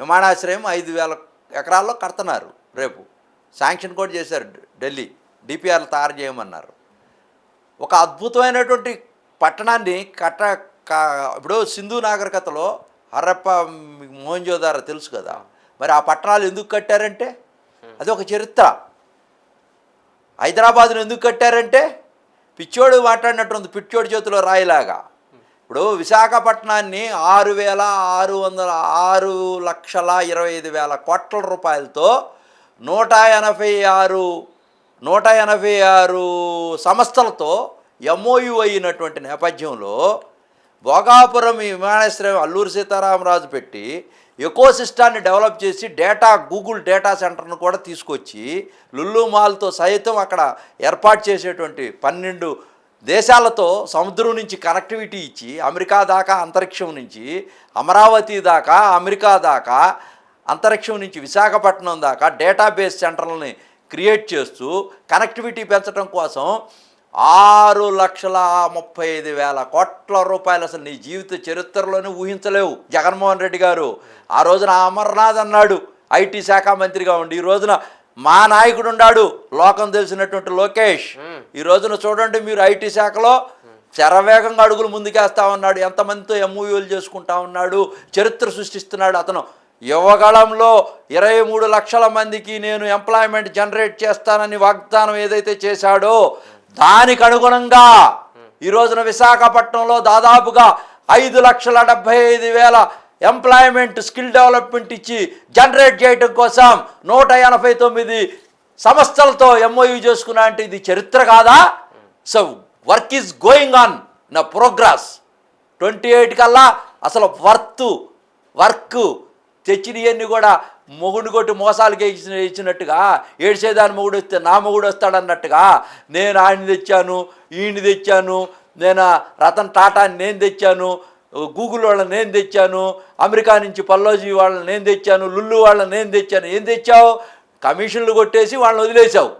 విమానాశ్రయం 5,000 ఎకరాల్లో కడుతున్నారు. రేపు శాంక్షన్ కూడా చేశారు. ఢిల్లీ డిపిఆర్లు తయారు చేయమన్నారు. ఒక అద్భుతమైనటువంటి పట్టణాన్ని ఇప్పుడు సింధు నాగరికతలో హరప్ప, మోహంజోదారో తెలుసు కదా. మరి ఆ పట్టణాలు ఎందుకు కట్టారంటే అది ఒక చరిత్ర. హైదరాబాదును ఎందుకు కట్టారంటే పిచ్చోడు మాట్లాడినట్టుంది, పిచ్చోడి చేతిలో రాయిలాగా. ఇప్పుడు విశాఖపట్నాన్ని 6,625,000 కోట్ల రూపాయలతో 186 సంస్థలతో ఎంఓయు అయినటువంటి నేపథ్యంలో భోగాపురం విమానాశ్రయం అల్లూరి సీతారామరాజు పెట్టి ఎకోసిస్టాన్ని డెవలప్ చేసి గూగుల్ డేటా సెంటర్ను కూడా తీసుకొచ్చి లుల్లు మాల్తో సైతం అక్కడ ఏర్పాటు చేసేటువంటి 12 దేశాలతో సముద్రం నుంచి కనెక్టివిటీ ఇచ్చి, అమెరికా దాకా అంతరిక్షం నుంచి, అమరావతి దాకా అమెరికా దాకా, అంతరిక్షం నుంచి విశాఖపట్నం దాకా డేటాబేస్ సెంటర్లని క్రియేట్ చేస్తూ కనెక్టివిటీ పెంచడం కోసం 6,35,000 కోట్ల రూపాయలు అసలు నీ జీవిత చరిత్రలోనే ఊహించలేవు జగన్మోహన్ రెడ్డి గారు. ఆ రోజున అమర్నాథ్ అన్నాడు ఐటీ శాఖ మంత్రిగా ఉండి. ఈ రోజున మా నాయకుడు ఉన్నాడు, లోకం తెలిసినటువంటి లోకేష్. ఈ రోజున చూడండి మీరు ఐటీ శాఖలో శరవేగంగా అడుగులు ముందుకేస్తా ఉన్నాడు, ఎంతమందితో ఎంఓయూలు చేసుకుంటా ఉన్నాడు, చరిత్ర సృష్టిస్తున్నాడు. అతను యువగళంలో 23 లక్షల మందికి నేను ఎంప్లాయ్మెంట్ జనరేట్ చేస్తానని వాగ్దానం ఏదైతే చేశాడో దానికి అనుగుణంగా ఈ రోజున విశాఖపట్నంలో దాదాపుగా 5,75,000 ఎంప్లాయ్మెంట్ స్కిల్ డెవలప్మెంట్ ఇచ్చి జనరేట్ చేయడం కోసం 189 సంస్థలతో ఎంఓయూ చేసుకున్నా అంటే ఇది చరిత్ర కాదా? So work is going on నా ప్రోగ్రెస్. 28 కల్లా అసలు వర్క్ తెచ్చినవన్నీ కూడా మొగుడు కొట్టి మోసాలకి ఇచ్చినట్టుగా ఏడ్చేదాని మొగుడు వస్తే నా మొగుడు వస్తాడన్నట్టుగా నేను ఆయన తెచ్చాను, ఈయన తెచ్చాను, నేను రతన్ టాటాని నేను తెచ్చాను, గూగుల్ వాళ్ళని నేను తెచ్చాను, అమెరికా నుంచి పల్లోజీ వాళ్ళని నేను తెచ్చాను, లుల్లు వాళ్ళని నేను తెచ్చాను. ఏం తెచ్చావు? కమిషన్లు కొట్టేసి వాళ్ళని వదిలేసావు.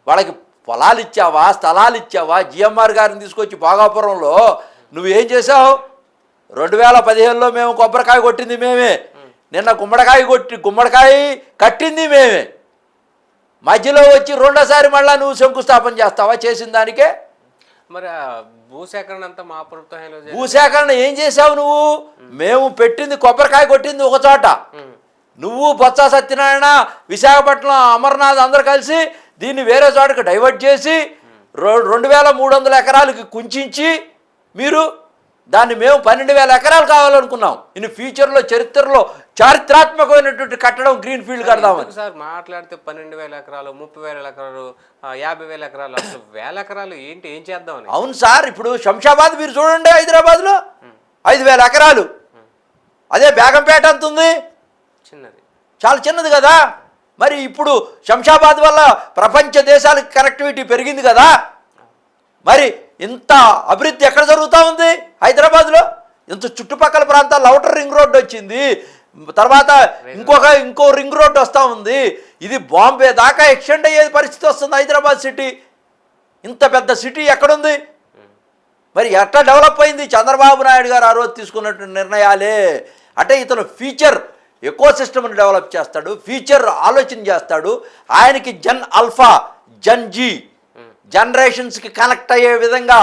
వాళ్ళకి పొలాలు ఇచ్చావా, స్థలాలు ఇచ్చావా? జిఎంఆర్ గారిని తీసుకొచ్చి భోగాపురంలో నువ్వేం చేసావు? 2015లో మేము కొబ్బరికాయ కొట్టింది మేమే, నిన్న గుమ్మడికాయ కట్టింది మేమే. మధ్యలో వచ్చి రెండోసారి మళ్ళీ నువ్వు శంకుస్థాపన చేస్తావా చేసిన దానికే? మరి భూసేకరణ అంతా మా ప్రభుత్వం. భూసేకరణ ఏం చేసావు నువ్వు? మేము పెట్టింది కొబ్బరికాయ కొట్టింది ఒక చోట, నువ్వు బొత్స సత్యనారాయణ విశాఖపట్నం అమర్నాథ్ అందరు కలిసి దీన్ని వేరే చోటకి డైవర్ట్ చేసి 2,300 ఎకరాలకి కుంచించి మీరు దాన్ని మేము 12,000 ఎకరాలు కావాలనుకున్నాం. ఇన్ని ఫ్యూచర్లో చరిత్రలో చారిత్రాత్మకమైనటువంటి కట్టడం గ్రీన్ ఫీల్డ్ కడదామని. సార్ మాట్లాడితే 12,000 ఎకరాలు, 30,000 ఎకరాలు, 50,000 ఎకరాలు, అసలు 1,000 ఎకరాలు ఏంటి, ఏం చేద్దామని? అవును సార్, ఇప్పుడు శంషాబాద్ మీరు చూడండి, హైదరాబాద్లో 5,000 ఎకరాలు. అదే బేగంపేట ఎంత ఉంది? చిన్నది, చాలా చిన్నది కదా. మరి ఇప్పుడు శంషాబాద్ వల్ల ప్రపంచ దేశాలకు కనెక్టివిటీ పెరిగింది కదా. మరి ఇంత అభివృద్ధి ఎక్కడ జరుగుతూ ఉంది? హైదరాబాద్లో. ఇంత చుట్టుపక్కల ప్రాంతాల్లో ఔటర్ రింగ్ రోడ్డు వచ్చింది, తర్వాత ఇంకో రింగ్ రోడ్డు వస్తూ ఉంది. ఇది బాంబే దాకా ఎక్స్టెండ్ అయ్యే పరిస్థితి వస్తుంది హైదరాబాద్ సిటీ. ఇంత పెద్ద సిటీ ఎక్కడుంది? మరి ఎట్లా డెవలప్ అయింది? చంద్రబాబు నాయుడు గారు ఆ రోజు తీసుకున్నటువంటి నిర్ణయాలే. అంటే ఇతను ఫ్యూచర్ ఎకో సిస్టమ్ని డెవలప్ చేస్తాడు, ఫ్యూచర్ ఆలోచన చేస్తాడు. ఆయనకి జన్ ఆల్ఫా, జన్ జీ జనరేషన్స్కి కనెక్ట్ అయ్యే విధంగా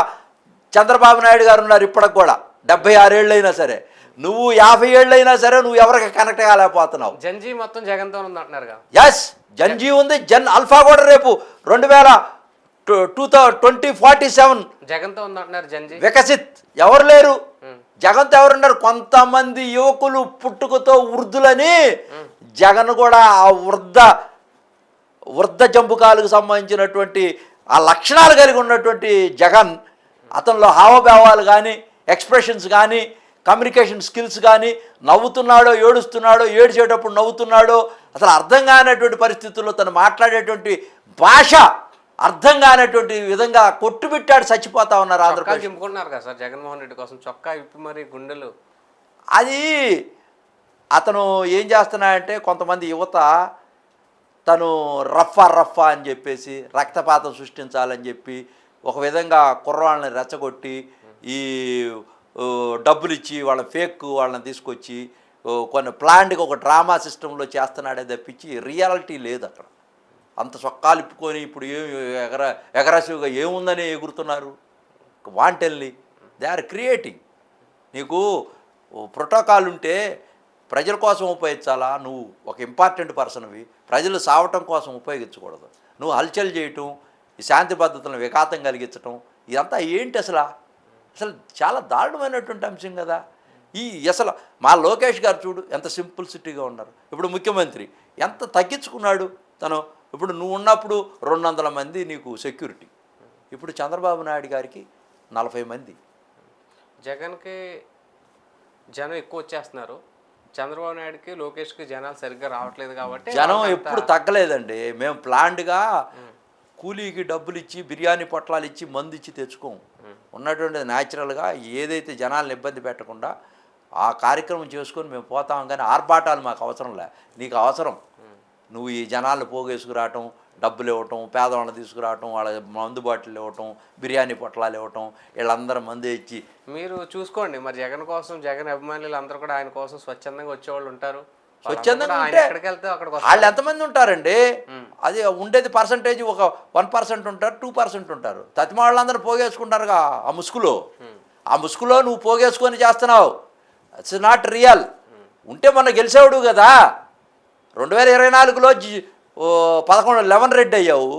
చంద్రబాబు నాయుడు గారు ఉన్నారు. ఇప్పటికి కూడా 76 ఏళ్ళైనా సరే, నువ్వు 50 ఏళ్ళైనా సరే నువ్వు ఎవరికి కనెక్ట్ కాలేకపోతున్నావు. జన్జీ మొత్తం జగన్తో ఉంది అంటున్నారు. ఎస్, జన్జీ ఉంది, జన్ ఆల్ఫా కూడా రేపు 2047 జగన్తో ఉంది అంటున్నారు. జన్జీ వికసిత్ ఎవరు లేరు, జగన్తో ఎవరున్నారు? కొంతమంది యువకులు పుట్టుకతో వృద్ధులని. జగన్ కూడా ఆ వృద్ధ జంపుకాలకు సంబంధించినటువంటి ఆ లక్షణాలు కలిగి ఉన్నటువంటి జగన్, అతనిలో హావభావాలు కానీ, ఎక్స్ప్రెషన్స్ కానీ, కమ్యూనికేషన్ స్కిల్స్ కానీ, నవ్వుతున్నాడో ఏడుస్తున్నాడో, ఏడ్చేటప్పుడు నవ్వుతున్నాడో, అసలు అర్థం కానటువంటి పరిస్థితుల్లో తను మాట్లాడేటువంటి భాష అర్థం కానటువంటి విధంగా కొట్టుబిట్టాడు చచ్చిపోతా ఉన్నారు ఆంధ్రప్రదేశ్. చింపుకుంటున్నారు కదా సార్ జగన్మోహన్ రెడ్డి కోసం, చొక్కా విప్పి మరి గుండెలు. అది అతను ఏం చేస్తున్నాడంటే, కొంతమంది యువత తను రఫా అని చెప్పేసి రక్తపాతం సృష్టించాలని చెప్పి ఒక విధంగా కుర్రాళ్ళని రెచ్చగొట్టి ఈ డబ్బులు ఇచ్చి వాళ్ళని తీసుకొచ్చి కొన్ని ప్లాన్డ్గా ఒక డ్రామా సిస్టంలో చేస్తున్నాడే తప్పించి రియాలిటీ లేదు అక్కడ. అంత చొక్కాలు ఇప్పుకొని ఇప్పుడు ఎగరసివ్గా ఏముందని ఎగురుతున్నారు. వాంటెల్ని దే ఆర్ క్రియేటింగ్. నీకు ప్రోటోకాల్ ఉంటే ప్రజల కోసం ఉపయోగించాలా? నువ్వు ఒక ఇంపార్టెంట్ పర్సన్వి, ప్రజలు సావటం కోసం ఉపయోగించకూడదు. నువ్వు హల్చల్ చేయటం, ఈ శాంతి భద్రతలను విఘాతం కలిగించటం, ఇదంతా ఏంటి అసలు చాలా దారుణమైనటువంటి అంశం కదా. అసలు మా లోకేష్ గారు చూడు ఎంత సింపుల్సిటీగా ఉన్నారు. ఇప్పుడు ముఖ్యమంత్రి ఎంత తగ్గించుకున్నాడు తను. ఇప్పుడు నువ్వు ఉన్నప్పుడు 200 మంది నీకు సెక్యూరిటీ, ఇప్పుడు చంద్రబాబు నాయుడు గారికి 40 మంది. జగన్కి జనం ఎక్కువ వచ్చేస్తున్నారు, చంద్రబాబు నాయుడుకి లోకేష్కి జనాలు సరిగ్గా రావట్లేదు కాబట్టి జనం ఎప్పుడు తగ్గలేదండి. మేము ప్లాన్డ్గా కూలీకి డబ్బులు ఇచ్చి, బిర్యానీ పొట్లాలు ఇచ్చి, మందు ఇచ్చి తెచ్చుకోము. ఉన్నటువంటి న్యాచురల్గా ఏదైతే జనాలను ఇబ్బంది పెట్టకుండా ఆ కార్యక్రమం చేసుకొని మేము పోతాం. కానీ ఆర్భాటాలు మాకు అవసరం లే. నీకు అవసరం నువ్వు ఈ జనాలను పోగేసుకురావటం, డబ్బులు ఇవ్వటం, పేదవాళ్ళని తీసుకురావటం, వాళ్ళ మందు బాటిల్ ఇవ్వటం, బిర్యానీ పొట్లాలు ఇవ్వటం, వీళ్ళందరూ మందు ఇచ్చి. మీరు చూసుకోండి మరి జగన్ కోసం, జగన్ అభిమానులు అందరూ కూడా ఆయన కోసం స్వచ్ఛందంగా వచ్చేవాళ్ళు ఉంటారు. స్వచ్ఛందంగా ఆయన ఉంటే ఎక్కడికి వెళ్తే అక్కడికి వాళ్ళు వస్తారు. ఎంతమంది ఉంటారండి? ఉమ్, అది ఉండేది పర్సంటేజ్ ఒక 1% ఉంటారు, 2% ఉంటారు. తతిమ వాళ్ళందరూ పోగేసుకుంటారుగా ఆ ముసుగులో. ఉమ్, ఆ ముసుగులో నువ్వు పోగేసుకొని చేస్తున్నావు. It's not real. ఉంటే మొన్న గెలిచేవాడు కదా. 2024లో 11 రెడ్డి అయ్యావు.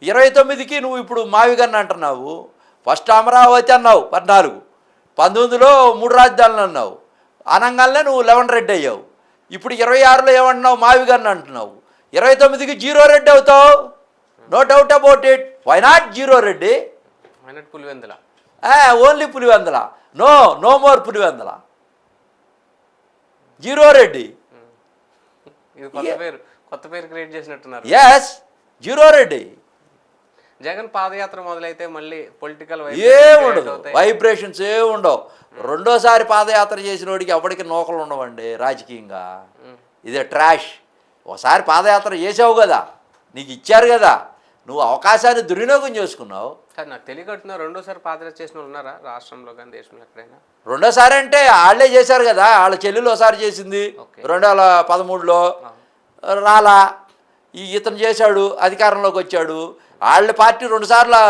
29కి నువ్వు ఇప్పుడు మావిగన్న అంటున్నావు. ఫస్ట్ అమరావతి అన్నావు 14, 19లో 3 రాజధానులు అన్నావు. అనంగానే నువ్వు 11 రెడ్డి అయ్యావు. ఇప్పుడు 26లో ఏమంటున్నావు? మావిగన్న అంటున్నావు. 29కి 0 రెడ్డి అవుతావు. No doubt about it. Why not 0 Reddy? మైనట్ Pulivendula. Only Pulivendula. No more Pulivendula. 0 Reddy. ఇది కొత్త పేరు క్రియేట్ చేసినట్టున్నారు. ఎస్, 0 రెడ్డి. జగన్ పాదయాత్ర మొదలైతే మళ్ళీ పొలిటికల్ ఏముండదు, వైబ్రేషన్స్ ఏముండవు. రెండోసారి పాదయాత్ర చేసిన వాడికి ఎవరికి నోకలు ఉండవండి రాజకీయంగా. ఇదే ట్రాష్. ఒకసారి పాదయాత్ర చేసావు కదా, నీకు ఇచ్చారు కదా, నువ్వు అవకాశాన్ని దుర్వినియోగం చేసుకున్నావు. నాకు తెలియకట్టున్నా రెండోసారి పాదయాత్ర చేసిన వాళ్ళు ఉన్నారా రాష్ట్రంలో కానీ దేశంలో ఎక్కడైనా? రెండోసారి అంటే వాళ్ళే చేశారు కదా. వాళ్ళ చెల్లెలు ఒకసారి చేసింది 2013లో, రాలా. ఇతను చేశాడు, అధికారంలోకి వచ్చాడు. వాళ్ళ పార్టీ 2 సార్లు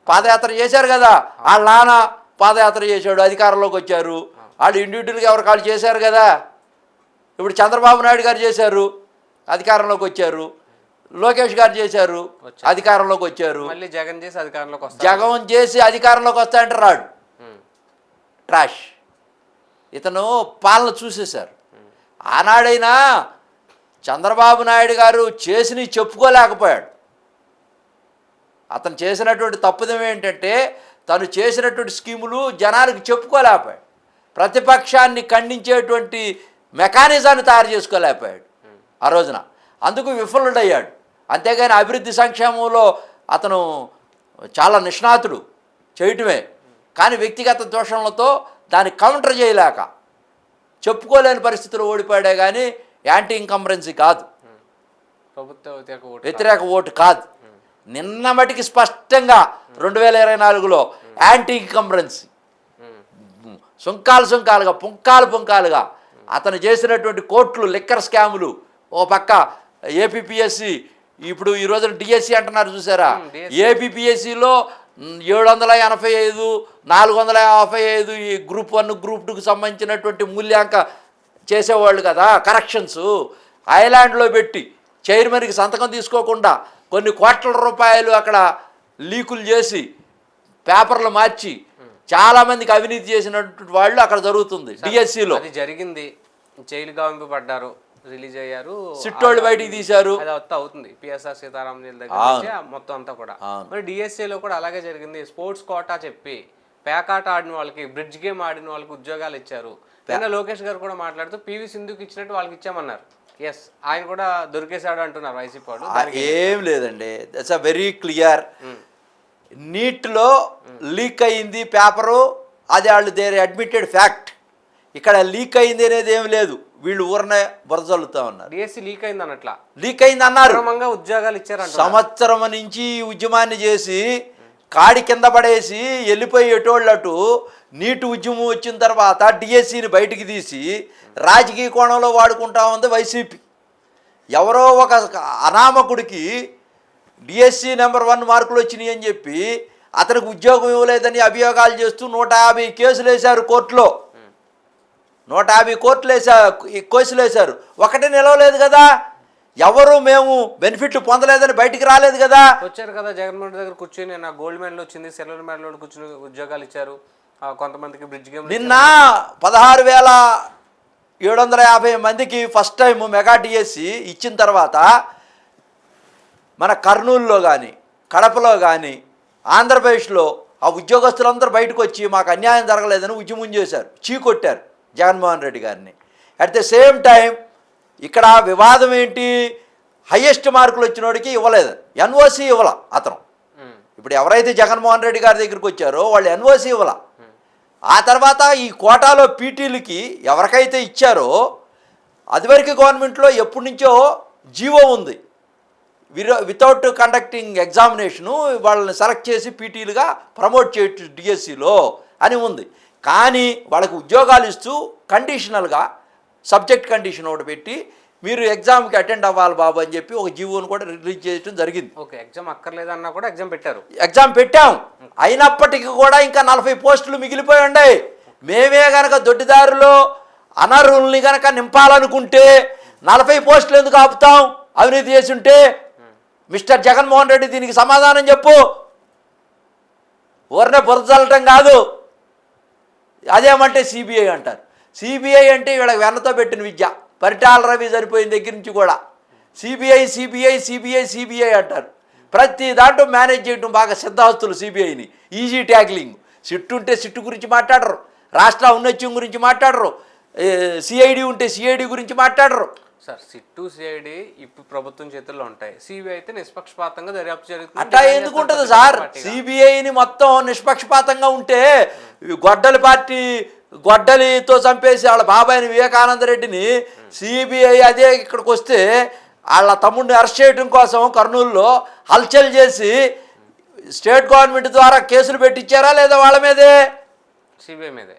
పాదయాత్ర చేశారు కదా. వాళ్ళ నాన్న పాదయాత్ర చేశాడు, అధికారంలోకి వచ్చారు. వాళ్ళు ఇండివిజువల్గా ఎవరికి వాళ్ళు చేశారు కదా. ఇప్పుడు చంద్రబాబు నాయుడు గారు చేశారు, అధికారంలోకి వచ్చారు. లోకేష్ గారు చేశారు, అధికారంలోకి వచ్చారు. మళ్ళీ జగన్ చేసి అధికారంలోకి వస్తారు. జగన్ చేసి అధికారంలోకి వస్తాయంటే రాడు. ట్రాష్. ఇతను పాలన చూసేశారు. ఆనాడైనా చంద్రబాబు నాయుడు గారు చేసినవి చెప్పుకోలేకపోయాడు. అతను చేసినటువంటి తప్పుదం ఏంటంటే తను చేసినటువంటి స్కీములు జనానికి చెప్పుకోలేకపోయాడు. ప్రతిపక్షాన్ని ఖండించేటువంటి మెకానిజాన్ని తయారు చేసుకోలేకపోయాడు ఆ రోజున. అందుకు విఫలుడయ్యాడు. అంతేగాని అభివృద్ధి సంక్షేమంలో అతను చాలా నిష్ణాతుడు చేయటమే. కానీ వ్యక్తిగత దోషణలతో దాన్ని కౌంటర్ చేయలేక చెప్పుకోలేని పరిస్థితులు ఓడిపోయాడే కానీ యాంటీ ఇన్కంబరెన్సీ కాదు, వ్యతిరేక ఓటు కాదు. నిన్న మటుకి స్పష్టంగా 2024లో యాంటీ ఇన్కంబరెన్సీ. సుంకాలుగా పుంకాలుగా అతను చేసినటువంటి కోట్లు లిక్కర్ స్కాములు ఓ పక్క, ఏపీపీఎస్సి ఇప్పుడు ఈ రోజున డిఎస్సి అంటున్నారు చూసారా. ఏపీపీఎస్సిలో 785, 455 ఈ గ్రూప్ 1 గ్రూప్ 2కి సంబంధించినటువంటి మూల్యాంక చేసేవాళ్ళు కదా, కరెక్షన్స్ ఐలాండ్లో పెట్టి చైర్మన్కి సంతకం తీసుకోకుండా కొన్ని కోట్ల రూపాయలు అక్కడ లీకులు చేసి పేపర్లు మార్చి చాలామందికి అవినీతి చేసినటువంటి వాళ్ళు అక్కడ జరుగుతుంది డిఎస్సిలో. అది జరిగింది. జైలు గావింపబడ్డారు, రిలీజ్ అయ్యారు, సిట్టోళ్ళు బయటికి తీశారు. అది అవుతుంది పిఎస్ఆర్ సీతారాం దగ్గర నుంచి మొత్తం అంతా కూడా. మరి డిఎస్సిలో కూడా అలాగే జరిగింది. స్పోర్ట్స్ కోటా చెప్పి పేకాట ఆడిన వాళ్ళకి, బ్రిడ్జ్ గేమ్ ఆడిన వాళ్ళకి ఉద్యోగాలు ఇచ్చారు. నిన్న లోకేష్ గారు కూడా మాట్లాడుతూ పివి సింధుకి ఇచ్చినట్టు వాళ్ళకి ఇచ్చామన్నారు. ఎస్, ఆయన కూడా దొరికేశాడు అంటున్నారు వైసీపీ వాడు. ఏం లేదండి, దట్స్ అ వెరీ క్లియర్. నీట్లో లీక్ అయింది పేపరు, అది వాళ్ళు దేర్ అడ్మిటెడ్ ఫ్యాక్ట్. ఇక్కడ లీక్ అయింది అనేది ఏం లేదు, వీళ్ళు ఊరనే బురజల్లుతా ఉన్నారు. డిఎస్సి లీక్ అయింది అన్నట్లా, లీక్ అయింది అన్నారు. ఉద్యోగాలు ఇచ్చారు. సంవత్సరం నుంచి ఉద్యమాన్ని చేసి కాడి కింద పడేసి వెళ్ళిపోయి ఎటోళ్ళటు నీటి ఉద్యమం వచ్చిన తర్వాత డిఎస్సిని బయటికి తీసి రాజకీయ కోణంలో వాడుకుంటా ఉంది వైసీపీ. ఎవరో ఒక అనామకుడికి డిఎస్సి నెంబర్ 1 మార్కులు వచ్చినాయి అని చెప్పి అతనికి ఉద్యోగం ఇవ్వలేదని అభియోగాలు చేస్తూ 150 కేసులు వేశారు కోర్టులో. 150 కేసులు వేశారు. ఒకటి నిలవలేదు కదా. ఎవరు మేము బెనిఫిట్లు పొందలేదని బయటికి రాలేదు కదా. వచ్చారు కదా జగన్మోహన్ రెడ్డి దగ్గర కూర్చొని నాకు గోల్డ్ మెడల్ వచ్చింది, సిల్వర్ మెడల్ కూర్చొని ఉద్యోగాలు ఇచ్చారు. కొంతమందికి బ్రిడ్జ్ గేమ్. నిన్న 16,750 మందికి ఫస్ట్ టైం మెగా డిఎస్సి ఇచ్చిన తర్వాత మన కర్నూలులో కానీ కడపలో కానీ ఆంధ్రప్రదేశ్లో ఆ ఉద్యోగస్తులందరూ బయటకు వచ్చి మాకు అన్యాయం జరగలేదని ఉద్యమం చేశారు, చీకొట్టారు జగన్మోహన్ రెడ్డి గారిని. అట్ ద సేమ్ టైం ఇక్కడ వివాదం ఏంటి, హయ్యెస్ట్ మార్కులు వచ్చినోడికి ఇవ్వలేదు, ఎన్ఓసి ఇవ్వాల అతను. ఇప్పుడు ఎవరైతే జగన్మోహన్ రెడ్డి గారి దగ్గరికి వచ్చారో వాళ్ళు ఎన్ఓసి ఇవ్వాల. ఆ తర్వాత ఈ కోటాలో పీటీలకి ఎవరికైతే ఇచ్చారో అదివరకు గవర్నమెంట్లో ఎప్పటి నుంచో జీవో ఉంది, వితౌట్ కండక్టింగ్ ఎగ్జామినేషను వాళ్ళని సెలెక్ట్ చేసి పీటీలుగా ప్రమోట్ చేయొచ్చు డిఎస్సిలో అని ఉంది. కానీ వాళ్ళకి ఉద్యోగాలు ఇస్తూ కండిషనల్గా సబ్జెక్ట్ కండిషన్ ఒకటి పెట్టి మీరు ఎగ్జామ్కి అటెండ్ అవ్వాలి బాబు అని చెప్పి ఒక జీవోను కూడా రిలీజ్ చేయడం జరిగింది. ఓకే, ఎగ్జామ్ అక్కర్లేదన్నా కూడా ఎగ్జామ్ పెట్టారు. ఎగ్జామ్ పెట్టాం. అయినప్పటికీ కూడా ఇంకా 40 పోస్టులు మిగిలిపోయి ఉన్నాయి. మేమే కనుక దొడ్డిదారులో అనర్హుల్ని కనుక నింపాలనుకుంటే 40 పోస్టులు ఎందుకు ఆపుతాం? అవినీతి చేసి ఉంటే మిస్టర్ జగన్మోహన్ రెడ్డి దీనికి సమాధానం చెప్పు. ఊరినే బురదలటం కాదు. అదేమంటే సిబిఐ అంటారు. సిబిఐ అంటే వీళ్ళకి వెన్నతో పెట్టిన విద్య. పరిటాల రవి సరిపోయిన దగ్గర నుంచి కూడా సిబిఐ సిబిఐ సిబిఐ సిబిఐ అంటారు. ప్రతి దాంట్లో మేనేజ్ చేయడం బాగా సిద్ధాస్తులు సిబిఐని. Easy tackling. సిట్టు ఉంటే సిట్టు గురించి మాట్లాడరు, రాష్ట్ర ఔన్నత్యం గురించి మాట్లాడరు, సిఐడి ఉంటే సిఐడి గురించి మాట్లాడరు. సార్, సిట్టు సిఐడి ఇప్పుడు ప్రభుత్వం చేతుల్లో ఉంటాయి. సిబిఐ అయితే నిష్పక్షపాతంగా దర్యాప్తు జరుగుతుంది. అట్లా ఎందుకు ఉంటుంది సార్? సిబిఐని మొత్తం నిష్పక్షపాతంగా ఉంటే గొడ్డలి పార్టీ గొడ్డలితో చంపేసి వాళ్ళ బాబాయిని వివేకానంద రెడ్డిని సిబిఐ అదే ఇక్కడికి వస్తే వాళ్ళ తమ్ముడిని అరెస్ట్ చేయడం కోసం కర్నూలులో హల్చల్ చేసి స్టేట్ గవర్నమెంట్ ద్వారా కేసులు పెట్టించారా లేదా వాళ్ళ మీదే? సిబిఐ మీదే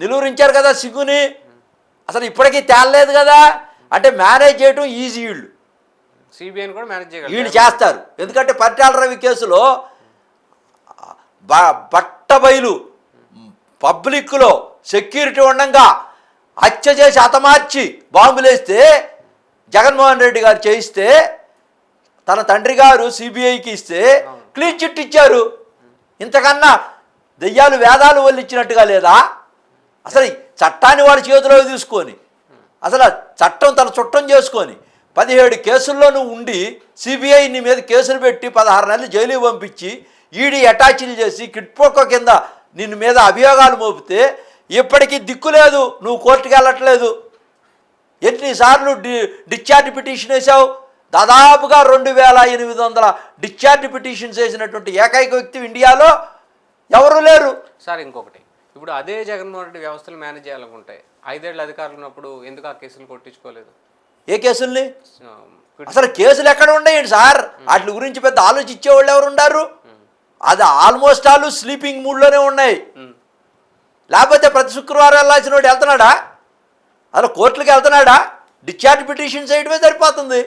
నిలువరించారు కదా సిగ్గుని. అసలు ఇప్పటికీ తేలలేదు కదా. అంటే మేనేజ్ చేయడం ఈజీ. వీళ్ళు సిబిఐని కూడా మేనేజ్ చేయగలరు. వీళ్ళు చేస్తారు. ఎందుకంటే పరిటాల రవి కేసులో బట్టబయలు పబ్లిక్లో సెక్యూరిటీ ఉండగా హత్య చేసి హతమార్చి బాంబులేస్తే జగన్మోహన్ రెడ్డి గారు చేయిస్తే తన తండ్రి గారు సిబిఐకి ఇస్తే క్లీన్ చిట్ ఇచ్చారు. ఇంతకన్నా దెయ్యాలు వేదాలు వల్లిచ్చినట్టుగా లేదా? అసలు చట్టాన్ని వాడి చేతిలోకి తీసుకొని అసలు చట్టం తన చుట్టం చేసుకొని 17 కేసుల్లోనూ ఉండి సిబిఐ నీ మీద కేసులు పెట్టి 16 నెలలు జైలుకి పంపించి ఈడీ అటాచీలు చేసి కిట్పోకో కింద నిన్ను మీద అభియోగాలు మోపితే ఇప్పటికీ దిక్కు లేదు. నువ్వు కోర్టుకి వెళ్ళట్లేదు. ఎన్నిసార్లు డిశ్చార్జ్ పిటిషన్ వేసావు? దాదాపుగా 2800 డిశ్చార్జ్ పిటిషన్స్ వేసినటువంటి ఏకైక వ్యక్తి ఇండియాలో ఎవరు లేరు. సార్, ఇంకొకటి, ఇప్పుడు అదే జగన్మోహన్ రెడ్డి వ్యవస్థలు మేనేజ్ చేయాలనుకుంటే 5 ఏళ్ళు అధికారులు ఉన్నప్పుడు ఎందుకు ఆ కేసులు కొట్టించుకోలేదు? ఏ కేసుల్ని? అసలు కేసులు ఎక్కడ ఉన్నాయండి సార్? వాటి గురించి పెద్ద ఆలోచించేవాళ్ళు ఎవరు ఉండారు? అది ఆల్మోస్ట్ ఆల్ స్లీపింగ్ మూడ్లోనే ఉన్నాయి. లేకపోతే ప్రతి శుక్రవారం వెళ్ళాల్సిన వాడు వెళ్తున్నాడా? అసలు కోర్టులకు వెళ్తున్నాడా? డిశ్చార్జ్ పిటిషన్స్ వేయడమే సరిపోతుంది.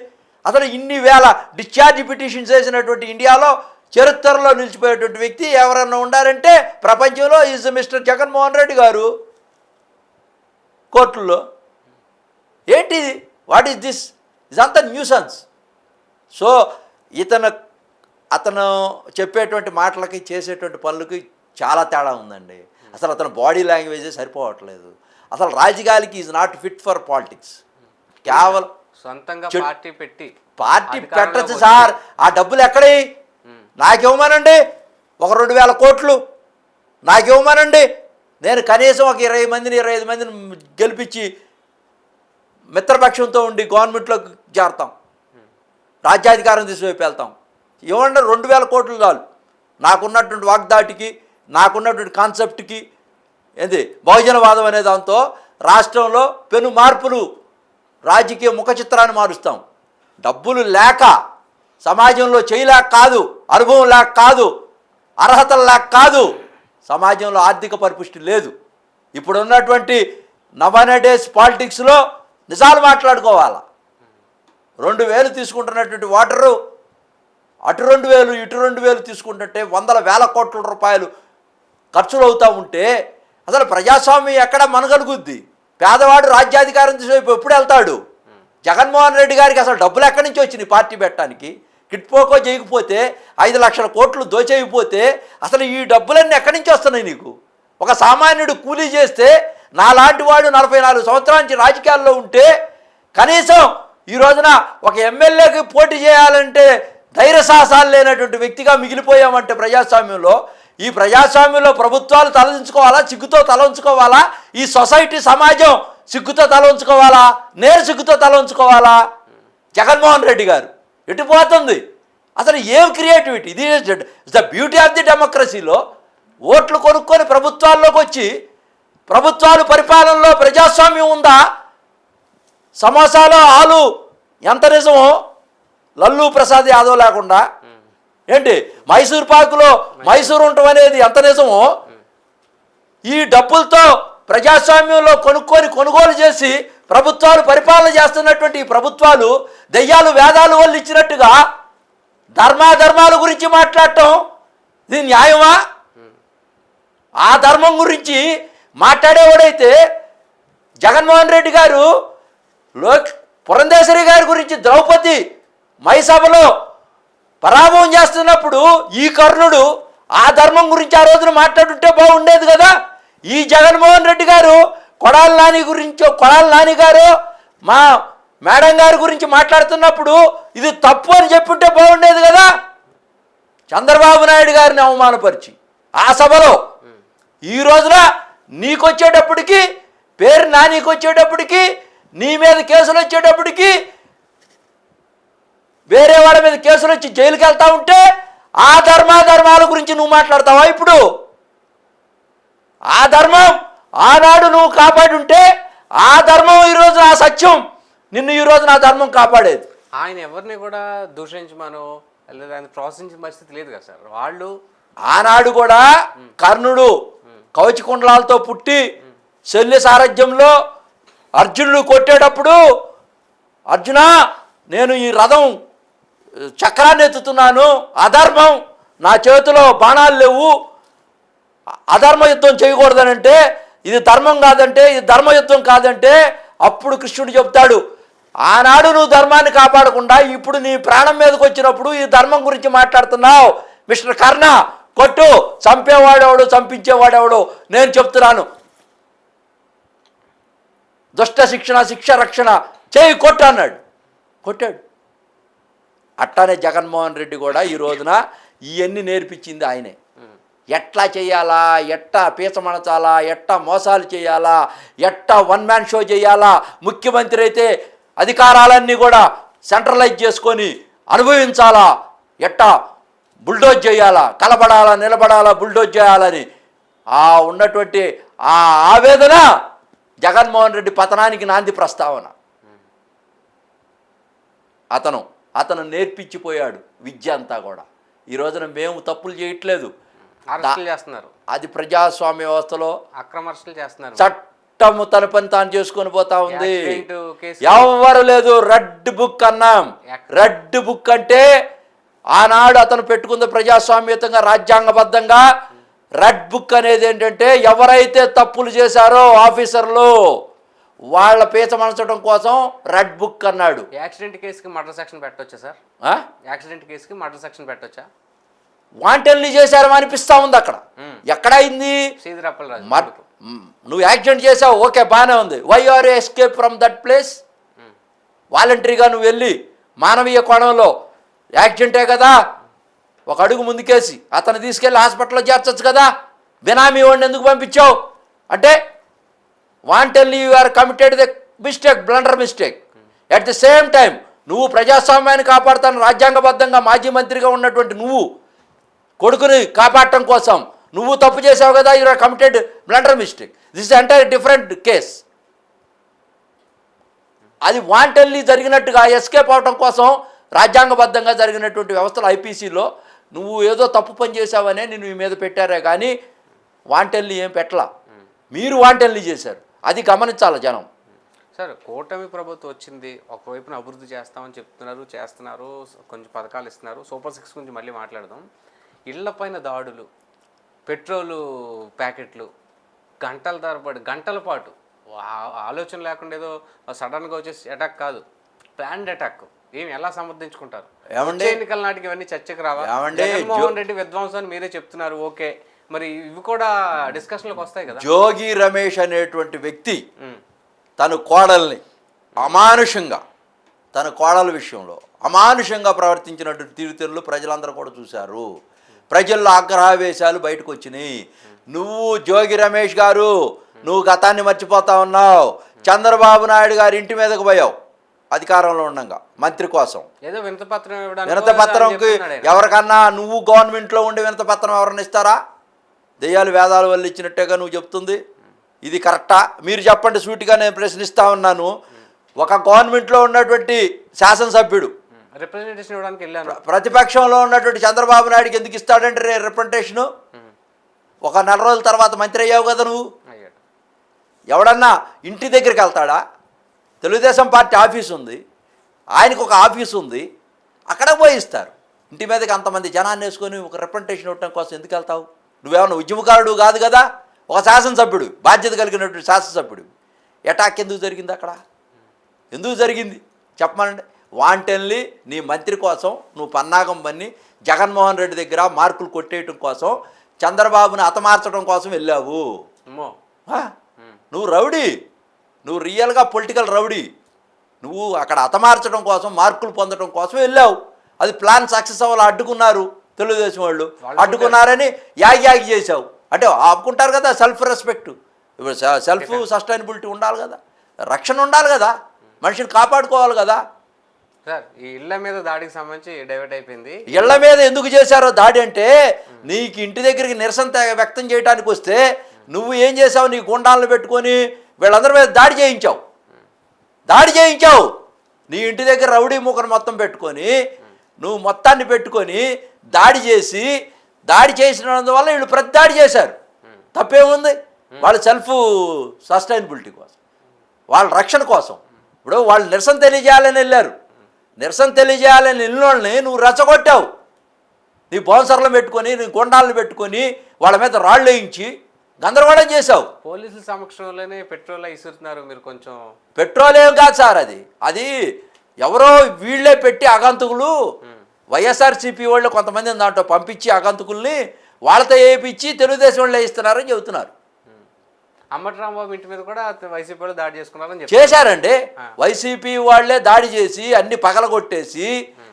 అసలు ఇన్ని వేల డిశ్చార్జ్ పిటిషన్స్ వేసినటువంటి ఇండియాలో చరిత్రలో నిలిచిపోయేటువంటి వ్యక్తి ఎవరన్నా ఉండారంటే ప్రపంచంలో ఈజ్ మిస్టర్ జగన్మోహన్ రెడ్డి గారు. కోర్టుల్లో ఏంటిది? What is this? ఇదంతా న్యూసెన్స్. సో అతను చెప్పేటువంటి మాటలకి చేసేటువంటి పనులకి చాలా తేడా ఉందండి. అసలు అతను బాడీ లాంగ్వేజే సరిపోవట్లేదు. అసలు రాజకీయాలకి is not fit for politics. కేవలం సొంతంగా పార్టీ పెట్టచ్చు సార్. ఆ డబ్బులు ఎక్కడి? నాకివ్వమనండి. ఒక 2000 కోట్లు నాకివ్వమనండి. నేను కనీసం ఒక 20 మందిని 25 మందిని గెలిపించి మిత్రపక్షంతో ఉండి గవర్నమెంట్లోకి చేరతాం, రాజ్యాధికారం తీసుకువైపు వెళ్తాం. ఇవ్వండి 2000 కోట్లు చాలు. నాకున్నటువంటి వాగ్దాటికి, నాకున్నటువంటి కాన్సెప్ట్కి, ఏంది బహుజనవాదం అనే దాంతో రాష్ట్రంలో పెను మార్పులు, రాజకీయ ముఖ చిత్రాన్ని మారుస్తాం. డబ్బులు లేక సమాజంలో చేయలేక కాదు, అనుభవం లేక కాదు, అర్హతలు లేక కాదు, సమాజంలో ఆర్థిక పరిపుష్టి లేదు. ఇప్పుడు ఉన్నటువంటి నవనడేస్ పాలిటిక్స్లో నిజాలు మాట్లాడుకోవాలా. 2000 తీసుకుంటున్నటువంటి వాటరు అటు 2000 ఇటు 2000 తీసుకుంటుంటే 100,000 కోట్ల రూపాయలు ఖర్చులు అవుతూ ఉంటే అసలు ప్రజాస్వామ్యం ఎక్కడ మనగలుగుద్ది? పేదవాడు రాజ్యాధికారం తీసేపు ఎప్పుడు వెళ్తాడు? జగన్మోహన్ రెడ్డి గారికి అసలు డబ్బులు ఎక్కడి నుంచి వచ్చినాయి పార్టీ పెట్టడానికి? కిట్పోకో చేయకపోతే 5 లక్షల కోట్లు దోచేయకపోతే అసలు ఈ డబ్బులన్నీ ఎక్కడి నుంచి వస్తున్నాయి నీకు? ఒక సామాన్యుడు కూలీ చేస్తే నాలాంటి వాడు 44 సంవత్సరాల నుంచి రాజకీయాల్లో ఉంటే కనీసం ఈ రోజున ఒక ఎమ్మెల్యేకి పోటీ చేయాలంటే ధైర్య సాహసాలు లేనటువంటి వ్యక్తిగా మిగిలిపోయామంటే ప్రజాస్వామ్యంలో, ఈ ప్రజాస్వామ్యంలో ప్రభుత్వాలు తలదించుకోవాలా? సిగ్గుతో తల ఉంచుకోవాలా? ఈ సొసైటీ సమాజం సిగ్గుతో తల ఉంచుకోవాలా? నేను సిగ్గుతో తల ఉంచుకోవాలా? జగన్మోహన్ రెడ్డి గారు ఎటుపోతుంది? అసలు ఏం క్రియేటివిటీ ఇది? ద బ్యూటీ ఆఫ్ ది డెమోక్రసీలో ఓట్లు కొనుక్కొని ప్రభుత్వాల్లోకి వచ్చి ప్రభుత్వాలు పరిపాలనలో ప్రజాస్వామ్యం ఉందా? సమోసాలో ఆలు ఎంత నిజమో లల్లు ప్రసాద్ యాదవ్ లేకుండా ఏంటి, మైసూర్ పాకులో మైసూర్ ఉండటం అనేది ఎంత నిజమో, ఈ డబ్బులతో ప్రజాస్వామ్యంలో కొనుక్కొని కొనుగోలు చేసి ప్రభుత్వాలు పరిపాలన చేస్తున్నటువంటి ఈ ప్రభుత్వాలు దెయ్యాలు వేదాలు వాళ్ళు ఇచ్చినట్టుగా ధర్మాధర్మాల గురించి మాట్లాడటం ఇది న్యాయమా? ఆ ధర్మం గురించి మాట్లాడేవాడైతే జగన్మోహన్ రెడ్డి గారు పురంధేశ్వరి గారి గురించి ద్రౌపది మైసభలో పరాభవం చేస్తున్నప్పుడు ఈ కర్ణుడు ఆ ధర్మం గురించి ఆ రోజున మాట్లాడుంటే బాగుండేది కదా. ఈ జగన్మోహన్ రెడ్డి గారు కొడాలి నాని గారు మా మేడం గారి గురించి మాట్లాడుతున్నప్పుడు ఇది తప్పు అని చెప్పుంటే బాగుండేది కదా. చంద్రబాబు నాయుడు గారిని అవమానపరిచి ఆ సభలో ఈ రోజున నీకొచ్చేటప్పటికి పేరు నానికి వచ్చేటప్పటికి నీ మీద కేసులు వచ్చేటప్పటికి వేరే వాళ్ళ మీద కేసులు వచ్చి జైలుకి వెళ్తా ఉంటే ఆ ధర్మాధర్మాల గురించి నువ్వు మాట్లాడతావా? ఇప్పుడు ఆ ధర్మం ఆనాడు నువ్వు కాపాడి ఉంటే ఆ ధర్మం ఈరోజు ఆ సత్యం నిన్ను ఈరోజు నా ధర్మం కాపాడేది. ఆయన ఎవరిని కూడా దూషించమనో లేదా ఆయన ప్రోత్సహించిన పరిస్థితి లేదు కదా సార్. వాళ్ళు ఆనాడు కూడా కర్ణుడు కవచకుండలాలతో పుట్టి శల్య సారథ్యంలో అర్జునుడు కొట్టేటప్పుడు అర్జున నేను ఈ రథం చక్రాన్ని ఎత్తుతున్నాను, అధర్మం నా చేతిలో బాణాలు లేవు, అధర్మ యుద్ధం చేయకూడదనంటే ఇది ధర్మం కాదంటే ఇది ధర్మయుద్ధం కాదంటే అప్పుడు కృష్ణుడు చెప్తాడు ఆనాడు నువ్వు ధర్మాన్ని కాపాడకుండా ఇప్పుడు నీ ప్రాణం మీదకి వచ్చినప్పుడు ఈ ధర్మం గురించి మాట్లాడుతున్నావు మిస్టర్ కర్ణ, కొట్టు, చంపేవాడెవడు చంపించేవాడెవడు నేను చెప్తున్నాను, దుష్ట శిక్షణ శిక్ష రక్షణ చేయి కొట్టు అన్నాడు, కొట్టాడు. అట్లానే జగన్మోహన్ రెడ్డి కూడా ఈ రోజున ఇవన్నీ నేర్పించింది ఆయనే. ఎట్లా చేయాలా, ఎట్టా పీచమనచాలా, ఎట్టా మోసాలు చేయాలా, ఎట్టా వన్ మ్యాన్ షో చేయాలా, ముఖ్యమంత్రి అయితే అధికారాలన్నీ కూడా సెంట్రలైజ్ చేసుకొని అనుభవించాలా, ఎట్టా బుల్డోజ్ చేయాలా, కలబడాలా నిలబడాలా బుల్డోజ్ చేయాలని ఆ ఉన్నటువంటి ఆ ఆవేదన జగన్మోహన్ రెడ్డి పతనానికి నాంది ప్రస్తావన. అతను నేర్పించిపోయాడు విద్య అంతా కూడా. ఈ రోజున మేము తప్పులు చేయట్లేదు, చేస్తున్నారు, అది ప్రజాస్వామ్య వ్యవస్థలో అక్రమ అరెస్టులు చేస్తున్నారు, చట్టము తన పని తాను చేసుకొని పోతా ఉంది, ఎవరు లేదు. రెడ్ బుక్ అన్నాం. రెడ్ బుక్ అంటే ఆనాడు అతను పెట్టుకుంది ప్రజాస్వామ్యతంగా రాజ్యాంగబద్ధంగా. రెడ్ బుక్ అనేది ఏంటంటే ఎవరైతే తప్పులు చేశారో ఆఫీసర్లు వాళ్ళ పీచ మనచడం కోసం రెడ్ బుక్ అన్నాడు. యాక్సిడెంట్ కేసుకి మర్డర్ సెక్షన్ పెట్టొచ్చా సార్? యాక్సిడెంట్ కేసుకి మర్డర్ సెక్షన్ పెట్టొచ్చా? వాంటెన్లీ చేశారు అనిపిస్తా ఉంది. అక్కడ ఎక్కడ అయింది? నువ్వు యాక్సిడెంట్ చేసావు, ఓకే బాగానే ఉంది. Why are escape from that place? వాలంటరీగా నువ్వు వెళ్ళి మానవీయ కోణంలో యాక్సిడెంటే కదా, ఒక అడుగు ముందుకేసి అతను తీసుకెళ్ళి హాస్పిటల్లో చేర్చచ్చు కదా. బినామీ వాడిని ఎందుకు పంపించావు అంటే wantonly you are committed the mistake, blunder mistake. At the same time నువ్వు ప్రజాస్వామ్యాన్ని కాపాడుతాను రాజ్యాంగబద్ధంగా మాజీ మంత్రిగా ఉన్నటువంటి నువ్వు కొడుకుని కాపాడటం కోసం నువ్వు తప్పు చేసావు కదా, you are committed blunder mistake. This is entire different case. అది వాంటెన్లీ జరిగినట్టుగా ఎస్కేప్ అవడం కోసం రాజ్యాంగబద్ధంగా జరిగినటువంటి వ్యవస్థలు ఐపీసీలో నువ్వు ఏదో తప్పు పని చేసావనే నేను మీ మీద పెట్టారే కానీ వాంటెన్లీ ఏం పెట్టలా, మీరు వాంటెన్లీ చేశారు. అది గమనించాలి జనం. సార్ కూటమి ప్రభుత్వం వచ్చింది, ఒకవైపున అభివృద్ధి చేస్తామని చేస్తున్నారు, కొంచెం పథకాలు ఇస్తున్నారు. సూపర్ 6 గురించి మళ్ళీ మాట్లాడదాం. ఇళ్లపైన దాడులు, పెట్రోలు ప్యాకెట్లు, గంటల పాటు ఆలోచన లేకుండా ఏదో సడన్గా వచ్చేసి అటాక్ కాదు, ప్లాన్డ్ అటాక్. ఎలా సమర్థించుకుంటారు? ఎన్నికల నాటికి ఇవన్నీ చర్చకు రావా? జగన్మోహన్ రెడ్డి విధ్వంసం మీరే చెప్తున్నారు, ఓకే, మరి ఇవి కూడా డిస్కషన్లోకి వస్తాయి కదా. జోగి రమేష్ అనేటువంటి వ్యక్తి తన కోడల్ని అమానుషంగా, తన కోడల విషయంలో అమానుషంగా ప్రవర్తించినటువంటి తీరుతెన్నులు ప్రజలందరూ కూడా చూశారు. ప్రజల్లో ఆగ్రహావేశాలు బయటకు వచ్చినాయి. నువ్వు జోగి రమేష్ గారు నువ్వు గతాన్ని మర్చిపోతా ఉన్నావు. చంద్రబాబు నాయుడు గారి ఇంటి మీదకు పోయావు అధికారంలో ఉండగా మంత్రి కోసం. ఏదో వినతపత్రంకి ఎవరికన్నా నువ్వు గవర్నమెంట్లో ఉండి వినతపత్రం ఎవరన్నా ఇస్తారా? దెయ్యాలు వేదాలు వల్ల ఇచ్చినట్టేగా నువ్వు చెప్తుంది. ఇది కరెక్టా? మీరు చెప్పండి సూటిగా, నేను ప్రశ్నిస్తా ఉన్నాను. ఒక గవర్నమెంట్లో ఉన్నటువంటి శాసనసభ్యుడు రిప్రజెంటేషన్ ఇవ్వడానికి వెళ్ళాను, ప్రతిపక్షంలో ఉన్నటువంటి చంద్రబాబు నాయుడుకి ఎందుకు ఇస్తాడంటే రిప్రజెంటేషను? ఒక 4 రోజుల తర్వాత మంత్రి అయ్యావు కదా నువ్వు. ఎవడన్నా ఇంటి దగ్గరికి వెళ్తాడా? తెలుగుదేశం పార్టీ ఆఫీస్ ఉంది, ఆయనకు ఒక ఆఫీస్ ఉంది, అక్కడ పోయి ఇస్తారు. ఇంటి మీదకి అంతమంది జనాన్ని వేసుకొని ఒక రిప్రజెంటేషన్ ఇవ్వడం కోసం ఎందుకు వెళ్తావు? నువ్వేమన్నా ఉద్యమకారుడు కాదు కదా, ఒక శాసనసభ్యుడు, బాధ్యత కలిగినటువంటి శాసనసభ్యుడు. అటాక్ ఎందుకు జరిగింది అక్కడ? ఎందుకు జరిగింది చెప్పమనండి. వాంటెన్లీ నీ మంత్రి కోసం నువ్వు పన్నాగం పన్ని జగన్మోహన్ రెడ్డి దగ్గర మార్కులు కొట్టేయటం కోసం, చంద్రబాబుని హతమార్చడం కోసం వెళ్ళావు. నువ్వు రౌడీ, నువ్వు రియల్గా పొలిటికల్ రౌడీ. నువ్వు అక్కడ హతమార్చడం కోసం, మార్కులు పొందడం కోసం వెళ్ళావు. అది ప్లాన్ సక్సెస్ అవ్వాలి. అడ్డుకున్నారు తెలుగుదేశం వాళ్ళు, అడ్డుకున్నారని యాగి చేసావు. అంటే ఆపుకుంటారు కదా, సెల్ఫ్ రెస్పెక్ట్, సెల్ఫ్ సస్టైనబిలిటీ ఉండాలి కదా, రక్షణ ఉండాలి కదా, మనిషిని కాపాడుకోవాలి కదా. సార్ ఈ ఇళ్ల మీద దాడికి సంబంధించి డైవర్ట్ అయిపోయింది. ఇళ్ల మీద ఎందుకు చేశారో దాడి అంటే, నీకు ఇంటి దగ్గరికి నిరసన వ్యక్తం చేయడానికి వస్తే నువ్వు ఏం చేసావు? నీ గుండాలను పెట్టుకొని వీళ్ళందరి మీద దాడి చేయించావు. నీ ఇంటి దగ్గర రౌడీ మూకను మొత్తం పెట్టుకొని, నువ్వు మొత్తాన్ని పెట్టుకొని దాడి చేసినందువల్ల వీళ్ళు ప్రతి దాడి చేశారు. తప్పేముంది? వాళ్ళ సెల్ఫ్ సస్టైనబిలిటీ కోసం, వాళ్ళ రక్షణ కోసం. ఇప్పుడు వాళ్ళు నిరసన తెలియజేయాలని వెళ్ళారు. నిరసన తెలియజేయాలని వెళ్ళిన వాళ్ళని నువ్వు రెచ్చగొట్టావు. నీ బౌన్సర్లను పెట్టుకొని, నీ గుండాలను పెట్టుకొని వాళ్ళ మీద రాళ్ళు వేయించి గందరగోళం చేశావు. పోలీసుల సమక్షంలోనే పెట్రోల్ ఇస్తున్నారు మీరు. కొంచెం పెట్రోల్ ఏం కాదు సార్, అది ఎవరో వీళ్ళే పెట్టి అగంతకులు, వైఎస్ఆర్సీపీ వాళ్ళు కొంతమంది దాంట్లో పంపించి అగంతకుల్ని వాళ్ళతో వేయించి తెలుగుదేశం వాళ్ళే ఇస్తున్నారని చెబుతున్నారు. అంబటి రాంబాబు ఇంటి మీద కూడా వైసీపీ వాళ్ళు దాడి చేసుకున్నారని చేశారండి. వైసీపీ వాళ్ళే దాడి చేసి అన్ని పగలగొట్టేసి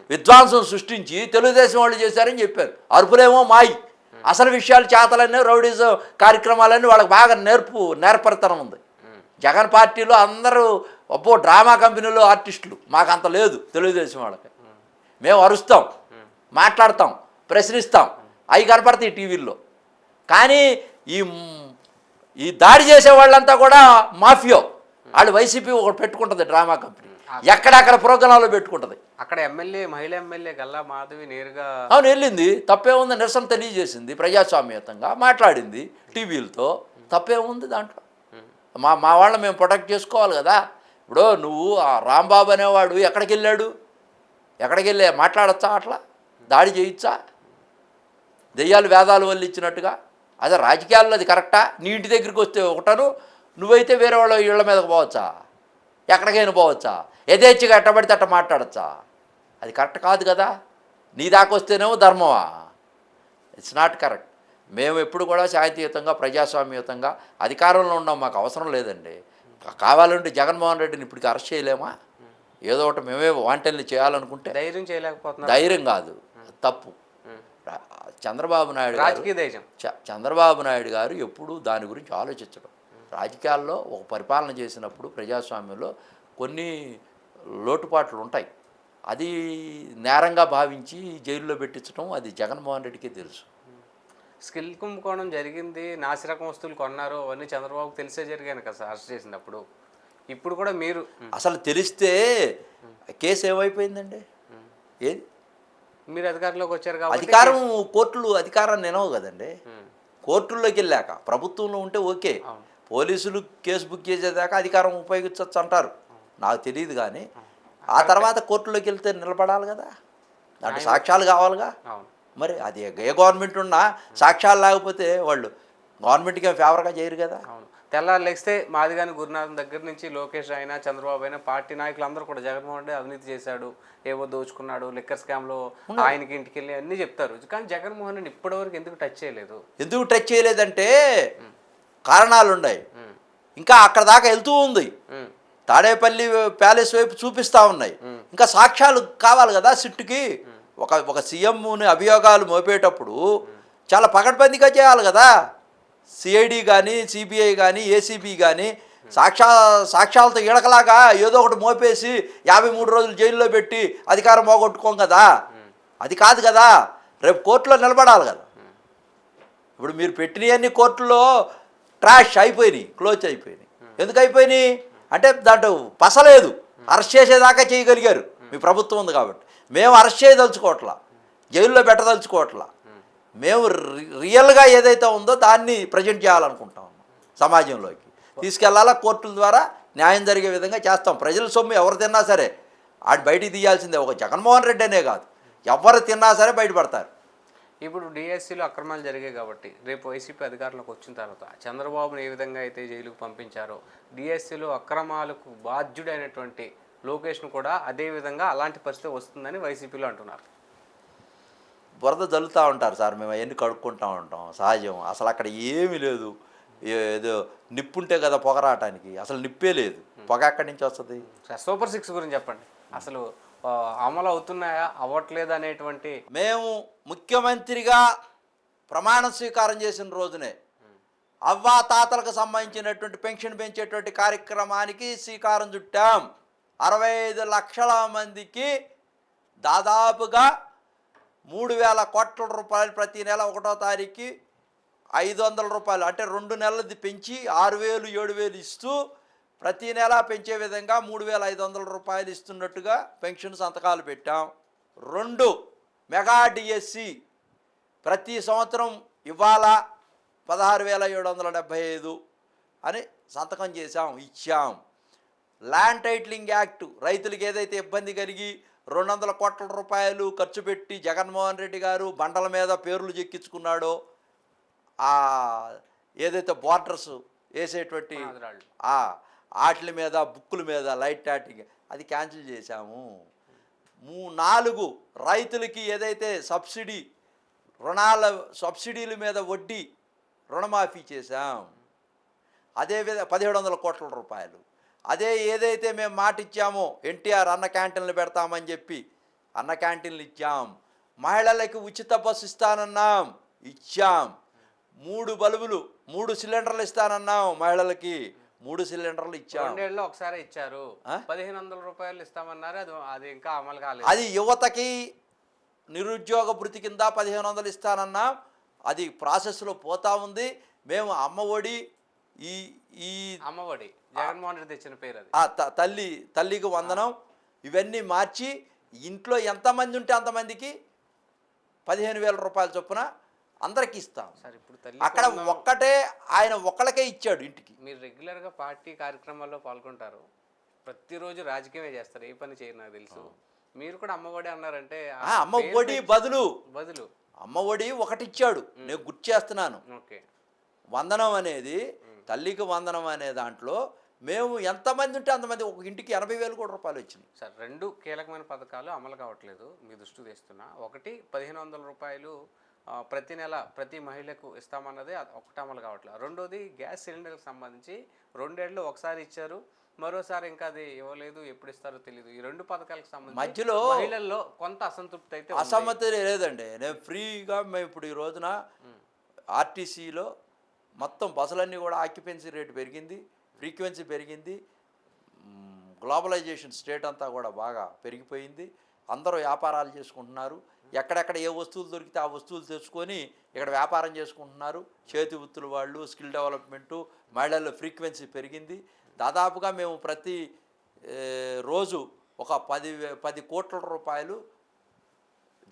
విధ్వంసం సృష్టించి తెలుగుదేశం వాళ్ళు చేశారని చెప్పారు. అరుపులేమో మాయి, అసలు విషయాలు చేతలన్నీ రౌడీజం కార్యక్రమాలన్నీ వాళ్ళకి బాగా నేర్పరితనం ఉంది. జగన్ పార్టీలో అందరూ డ్రామా కంపెనీలో ఆర్టిస్టులు, మాకు అంత లేదు. తెలుగుదేశం వాళ్ళకి మేము అరుస్తాం, మాట్లాడతాం, ప్రశ్నిస్తాం, అవి కనపడతాయి టీవీల్లో. కానీ ఈ దాడి చేసే వాళ్ళంతా కూడా మాఫియో. వాళ్ళు వైసీపీ ఒకటి పెట్టుకుంటుంది డ్రామా కంపెనీ, ఎక్కడెక్కడ ప్రోగ్రాంలో పెట్టుకుంటుంది. అక్కడ మహిళా ఎమ్మెల్యే గల్లా మాధవి నేరుగా అవును వెళ్ళింది, తప్పేముంది? నిరసన తెలియజేసింది, ప్రజాస్వామ్యతంగా మాట్లాడింది టీవీలతో, తప్పేముంది దాంట్లో? మా వాళ్ళని మేము ప్రొటెక్ట్ చేసుకోవాలి కదా. ఇప్పుడు నువ్వు ఆ రాంబాబు అనేవాడు ఎక్కడికి వెళ్ళాడు? మాట్లాడచ్చా? అట్లా దాడి చేయొచ్చా? దెయ్యాలు వేదాలు వల్ల ఇచ్చినట్టుగా. అదే రాజకీయాల్లో అది కరెక్టా? నీ ఇంటి దగ్గరికి వస్తే ఒకటను, నువ్వైతే వేరే వాళ్ళ ఇళ్ళ మీదకి పోవచ్చా? ఎక్కడికైనా పోవచ్చా? యథేచ్ఛగా ఎట్టబడితే అట్ట మాట్లాడచ్చా? అది కరెక్ట్ కాదు కదా. నీ దాకా వస్తేనేమో ధర్మమా? It's not correct. మేము ఎప్పుడు కూడా శాంతియుతంగా, ప్రజాస్వామ్యయుతంగా అధికారంలో ఉన్నాం. మాకు అవసరం లేదండి. కావాలంటే జగన్మోహన్ రెడ్డిని ఇప్పటికి అరెస్ట్ చేయలేమా? ఏదో ఒకటి మేమే వాంటల్ని చేయాలనుకుంటే ధైర్యం చేయలేకపోతున్నా. ధైర్యం కాదు, తప్పు. చంద్రబాబు నాయుడు రాజకీయ ధైర్యం. చంద్రబాబు నాయుడు గారు ఎప్పుడూ దాని గురించి ఆలోచించడం. రాజకీయాల్లో ఒక పరిపాలన చేసినప్పుడు ప్రజాస్వామ్యంలో కొన్ని లోటుపాట్లు ఉంటాయి. అది నేరంగా భావించి జైల్లో పెట్టించడం అది జగన్మోహన్ రెడ్డికే తెలుసు. స్కిల్ కుంభకోణం జరిగింది, నాసిరకం వస్తువులు కొన్నారు, అవన్నీ చంద్రబాబుకు తెలిసే జరిగాను కదా సార్ అరెస్ట్ చేసినప్పుడు. ఇప్పుడు కూడా మీరు అసలు తెలిస్తే కేసు ఏమైపోయిందండి? ఏది? మీరు అధికారంలోకి వచ్చారు కాబట్టి అధికారం, కోర్టులు అధికారాన్ని నిలవు కదండి. కోర్టుల్లోకి వెళ్ళాక ప్రభుత్వంలో ఉంటే ఓకే, పోలీసులు కేసు బుక్ చేసేదాకా అధికారం ఉపయోగించవచ్చు అంటారు. నాకు తెలియదు, కానీ ఆ తర్వాత కోర్టులోకి వెళ్తే నిలబడాలి కదా, దాంట్లో సాక్ష్యాలు కావాలిగా. మరి అది ఏ గవర్నమెంట్ ఉన్నా సాక్ష్యాలు లేకపోతే వాళ్ళు గవర్నమెంట్కి ఫేవర్గా చేయరు కదా. తెల్లారు లెగిస్తే మాదిగాని గురునాథన్ దగ్గర నుంచి లోకేష్ అయినా, చంద్రబాబు అయినా, పార్టీ నాయకులు అందరూ కూడా జగన్మోహన్ రెడ్డి అవినీతి చేశాడు, ఏవో దోచుకున్నాడు, లిక్కర్ స్కామ్లో ఆయనకి ఇంటికి వెళ్ళి అన్నీ చెప్తారు. కానీ జగన్మోహన్ రెడ్డి ఇప్పటివరకు ఎందుకు టచ్ చేయలేదు? ఎందుకు టచ్ చేయలేదంటే కారణాలు ఉన్నాయి. ఇంకా అక్కడ దాకా వెళ్తూ ఉంది, తాడేపల్లి ప్యాలెస్ వైపు చూపిస్తూ ఉన్నాయి. ఇంకా సాక్ష్యాలు కావాలి కదా సిట్టుకి. ఒక సీఎంని అభియోగాలు మోపేటప్పుడు చాలా పకడ్బందీగా చేయాలి కదా. సిఐడి కానీ, సిబిఐ కానీ, ఏసీబీ కానీ సాక్ష్యాలతో ఈడకలాగా ఏదో ఒకటి మోపేసి 53 రోజులు జైల్లో పెట్టి అధికారం పోగొట్టుకోం కదా. అది కాదు కదా, రేపు కోర్టులో నిలబడాలి కదా. ఇప్పుడు మీరు పెట్టినవన్నీ కోర్టులో ట్రాష్ అయిపోయినాయి, క్లోజ్ అయిపోయినాయి. ఎందుకు అయిపోయినాయి అంటే దాంట్లో పసలేదు, అరెస్ట్ చేసేదాకా చేయగలిగారు మీ ప్రభుత్వం ఉంది కాబట్టి. మేము అరెస్ట్ చేయదలుచుకోవట్లా, జైల్లో పెట్టదలుచుకోవట్లా. మేము రియల్గా ఏదైతే ఉందో దాన్ని ప్రజెంట్ చేయాలనుకుంటాం, సమాజంలోకి తీసుకెళ్లాలా, కోర్టుల ద్వారా న్యాయం జరిగే విధంగా చేస్తాం. ప్రజల సొమ్ము ఎవరు తిన్నా సరే ఆడు బయటికి తీయాల్సిందే. ఒక జగన్మోహన్ రెడ్డి అనే కాదు, ఎవరు తిన్నా సరే బయటపడతారు. ఇప్పుడు డిఎస్సీలో అక్రమాలు జరిగాయి కాబట్టి రేపు వైసీపీ అధికారంలోకి వచ్చిన తర్వాత చంద్రబాబును ఏ విధంగా అయితే జైలుకు పంపించారో డిఎస్సీలో అక్రమాలకు బాధ్యుడైనటువంటి లోకేష్ను కూడా అదే విధంగా అలాంటి పరిస్థితి వస్తుందని వైసీపీలో అంటున్నారు. బురద జల్లుతూ ఉంటారు సార్, మేము అవన్నీ కడుక్కుంటూ ఉంటాం, సహజం. అసలు అక్కడ ఏమీ లేదు. ఏదో నిప్పుంటే కదా పొగ రావటానికి, అసలు నిప్పే లేదు, పొగ ఎక్కడి నుంచి వస్తుంది? సూపర్ 6 గురించి చెప్పండి. అసలు అమలు అవుతున్నాయా అవ్వట్లేదు అనేటువంటి మేము ముఖ్యమంత్రిగా ప్రమాణ స్వీకారం చేసిన రోజునే అవ్వా తాతలకు సంబంధించినటువంటి పెన్షన్ పెంచేటువంటి కార్యక్రమానికి శ్రీకారం చుట్టాం. 65 లక్షల మందికి దాదాపుగా 3,000 కోట్ల రూపాయలు ప్రతి నెల 1వ తారీఖుకి 500 రూపాయలు, అంటే 2 నెలలది పెంచి 6,000 7,000 ఇస్తూ ప్రతి నెల పెంచే విధంగా 3,500 రూపాయలు ఇస్తున్నట్టుగా పెన్షన్ సంతకాలు పెట్టాం. 2 మెగా డిఎస్సి ప్రతి సంవత్సరం ఇవ్వాలా 16,775 అని సంతకం చేశాం, ఇచ్చాం. ల్యాండ్ టైటిలింగ్ యాక్ట్ రైతులకు ఏదైతే ఇబ్బంది కలిగి 200 కోట్ల రూపాయలు ఖర్చు పెట్టి జగన్మోహన్ రెడ్డి గారు బండల మీద పేర్లు చెక్కించుకున్నాడో, ఏదైతే బోర్డర్స్ వేసేటువంటి వాటి మీద బుక్కుల మీద లైట్ టాటింగ్ అది క్యాన్సిల్ చేశాము. 4 రైతులకి ఏదైతే సబ్సిడీల మీద వడ్డీ రుణమాఫీ చేశాం. అదేవిధంగా 1,700 కోట్ల రూపాయలు. అదే ఏదైతే మేము మాట ఇచ్చామో ఎన్టీఆర్ అన్న క్యాంటీన్లు పెడతామని చెప్పి అన్న క్యాంటీన్లు ఇచ్చాం. మహిళలకి ఉచిత బస్సు ఇస్తానన్నాం, ఇచ్చాం. 3 బల్బులు 3 సిలిండర్లు ఇస్తానన్నాం, మహిళలకి 3 సిలిండర్లు ఇచ్చాం. 2 ఏళ్ళలో ఒకసారి ఇచ్చారు. 1,500 రూపాయలు ఇస్తామన్నారు, అది ఇంకా అమలు కాలేదు. అది యువతకి నిరుద్యోగ భృతి కింద 1,500 ఇస్తానన్నాం, అది ప్రాసెస్లో పోతా ఉంది. మేము అమ్మఒడి ఈ అమ్మఒడి జగన్మోహన్ రెడ్డి తెచ్చిన పేరు అది, తల్లికి వందనం ఇవన్నీ మార్చి ఇంట్లో ఎంతమంది ఉంటే అంతమందికి 15,000 రూపాయల చొప్పున అందరికి ఇస్తాం. సార్ ఇప్పుడు అక్కడ ఆయన ఒక్కళ్ళకే ఇచ్చాడు ఇంటికి. మీరు రెగ్యులర్గా పార్టీ కార్యక్రమాల్లో పాల్గొంటారు, ప్రతిరోజు రాజకీయమే చేస్తారు, ఏ పని చేయరు నాకు తెలుసు. మీరు కూడా అమ్మఒడి అన్నారంటే అమ్మఒడి బదులు అమ్మఒడి ఒకటి ఇచ్చాడు, నేను గుర్తు చేస్తున్నాను. ఓకే, వందనం అనేది తల్లికి వందనం అనే దాంట్లో మేము ఎంతమంది ఉంటే అంతమంది ఒక ఇంటికి 80,000 కోట్ల రూపాయలు వచ్చినాయి. సార్ 2 కీలకమైన పథకాలు అమలు కావట్లేదు, మీ దృష్టికి తెస్తున్నా. ఒకటి 1,500 రూపాయలు ప్రతి నెల ప్రతి మహిళకు ఇస్తామన్నది ఒకటి అమలు కావట్లేదు. రెండోది గ్యాస్ సిలిండర్కి సంబంధించి 2 ఏళ్ళు ఒకసారి ఇచ్చారు, మరోసారి ఇంకా అది ఇవ్వలేదు, ఎప్పుడు ఇస్తారో తెలియదు. ఈ 2 పథకాలకు సంబంధించి మధ్యలో మహిళల్లో కొంత అసంతృప్తి అయితే అసమ్మతి లేదండి. నేను ఫ్రీగా మేము ఇప్పుడు ఈ రోజున ఆర్టీసీలో మొత్తం బస్సులన్నీ కూడా ఆక్యుపెన్సీ రేటు పెరిగింది, ఫ్రీక్వెన్సీ పెరిగింది, గ్లోబలైజేషన్ స్టేట్ అంతా కూడా బాగా పెరిగిపోయింది. అందరూ వ్యాపారాలు చేసుకుంటున్నారు, ఎక్కడెక్కడ ఏ వస్తువులు దొరికితే ఆ వస్తువులు తెచ్చుకొని ఇక్కడ వ్యాపారం చేసుకుంటున్నారు. చేతి వృత్తుల వాళ్ళు, స్కిల్ డెవలప్మెంటు, మహిళల్లో ఫ్రీక్వెన్సీ పెరిగింది. దాదాపుగా మేము ప్రతి రోజు ఒక 10 కోట్ల రూపాయలు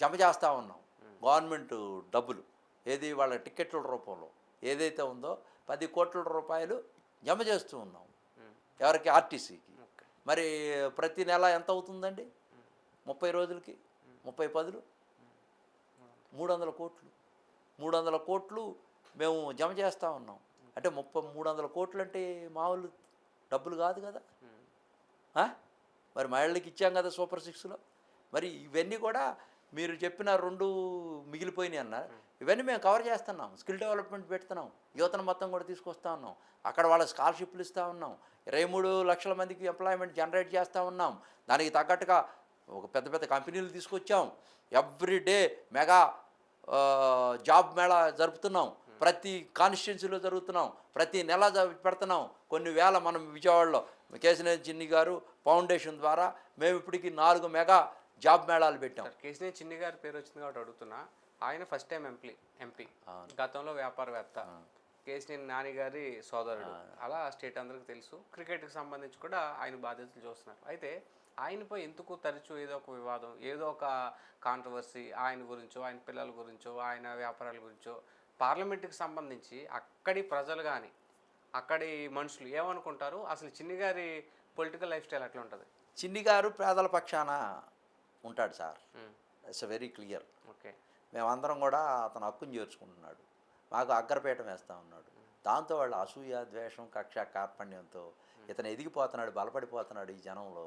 జమ చేస్తూ ఉన్నాం, గవర్నమెంట్ డబ్బులు. ఏది వాళ్ళ టికెట్ల రూపంలో ఏదైతే ఉందో 10 కోట్ల రూపాయలు జమ చేస్తూ ఉన్నాం. ఎవరికి? ఆర్టీసీకి. మరి ప్రతి నెల ఎంత అవుతుందండి? 30 రోజులకి 30 పదులు 300 కోట్లు. 300 కోట్లు మేము జమ చేస్తూ ఉన్నాం. అంటే 300 కోట్లు అంటే మామూలు డబ్బులు కాదు కదా. మరి మహిళలకి ఇచ్చాం కదా సూపర్ 6లో. మరి ఇవన్నీ కూడా మీరు చెప్పిన 2 మిగిలిపోయినాయి అన్నారు, ఇవన్నీ మేము కవర్ చేస్తున్నాం. స్కిల్ డెవలప్మెంట్ పెడుతున్నాం, యువతను మొత్తం కూడా తీసుకొస్తూ ఉన్నాం. అక్కడ వాళ్ళ స్కాలర్షిప్లు ఇస్తూ ఉన్నాం. 23 లక్షల మందికి ఎంప్లాయ్మెంట్ జనరేట్ చేస్తూ ఉన్నాం. దానికి తగ్గట్టుగా ఒక పెద్ద కంపెనీలు తీసుకొచ్చాం. ఎవ్రీడే మెగా జాబ్ మేళా జరుపుతున్నాం, ప్రతి కాన్స్టిట్యున్సీలో జరుగుతున్నాం, ప్రతి నెల పెడుతున్నాం. కొన్ని వేల మనం విజయవాడలో కేశినేని చిన్ని గారు ఫౌండేషన్ ద్వారా మేము ఇప్పటికి 4 మెగా జాబ్ మేళాలు పెట్టాం. కేశినేని చిన్ని గారి పేరు వచ్చింది కాబట్టి అడుగుతున్నా. ఆయన ఫస్ట్ టైం ఎంపీ, గతంలో వ్యాపారవేత్త, కేశినేని నాని గారి సోదరుడు, అలా స్టేట్ అందరికీ తెలుసు. క్రికెట్కి సంబంధించి కూడా ఆయన బాధ్యతలు చూస్తున్నారు. అయితే ఆయనపై ఎందుకు తరచూ ఏదో ఒక వివాదం, ఏదో ఒక కాంట్రవర్సీ ఆయన గురించో, ఆయన పిల్లల గురించో, ఆయన వ్యాపారాల గురించో, పార్లమెంటుకి సంబంధించి అక్కడి ప్రజలు కానీ అక్కడి మనుషులు ఏమనుకుంటారు? అసలు చిన్ని గారి పొలిటికల్ లైఫ్ స్టైల్ ఎట్లా ఉంటుంది? చిన్ని గారు పేదల పక్షాన ఉంటాడు సార్. హ్మ్. It's very clear. ఓకే. మేమందరం కూడా అతను హక్కును చేర్చుకుంటున్నాడు. మాకు అగ్రపీఠం వేస్తూ ఉన్నాడు. దాంతో వాళ్ళు అసూయ, ద్వేషం, కక్ష, కార్పణ్యంతో ఇతను ఎదిగిపోతున్నాడు, బలపడిపోతున్నాడు ఈ జనంలో.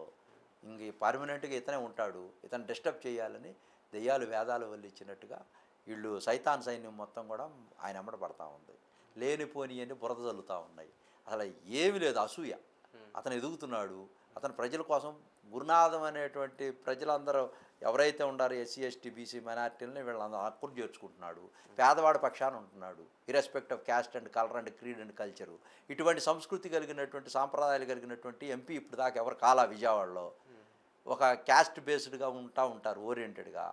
ఇంక పర్మనెంట్గా ఇతనే ఉంటాడు, ఇతను డిస్టర్బ్ చేయాలని దెయ్యాలు వేదాలు వల్లిచ్చినట్టుగా వీళ్ళు సైతాన్ సైన్యం మొత్తం కూడా ఆయన ఎమ్మట పడతా ఉంది. లేనిపోని అని బురద చల్లుతూ ఉన్నాయి. అసలు ఏమీ లేదు, అసూయ. అతను ఎదుగుతున్నాడు, అతను ప్రజల కోసం గురునాథం అనేటువంటి ప్రజలందరూ ఎవరైతే ఉండారో ఎస్సీ, ఎస్టీ, బీసీ మైనార్టీలని వీళ్ళందరూ హక్కును చేర్చుకుంటున్నాడు. పేదవాడి పక్షాన ఉంటున్నాడు, irrespective of caste and colour and creed and culture. ఇటువంటి సంస్కృతి కలిగినటువంటి సాంప్రదాయాలు కలిగినటువంటి ఎంపీ ఇప్పుడు దాకా ఎవరు కాలా విజయవాడలో. ఒక క్యాస్ట్ బేస్డ్గా ఉంటారు, ఓరియంటెడ్గా.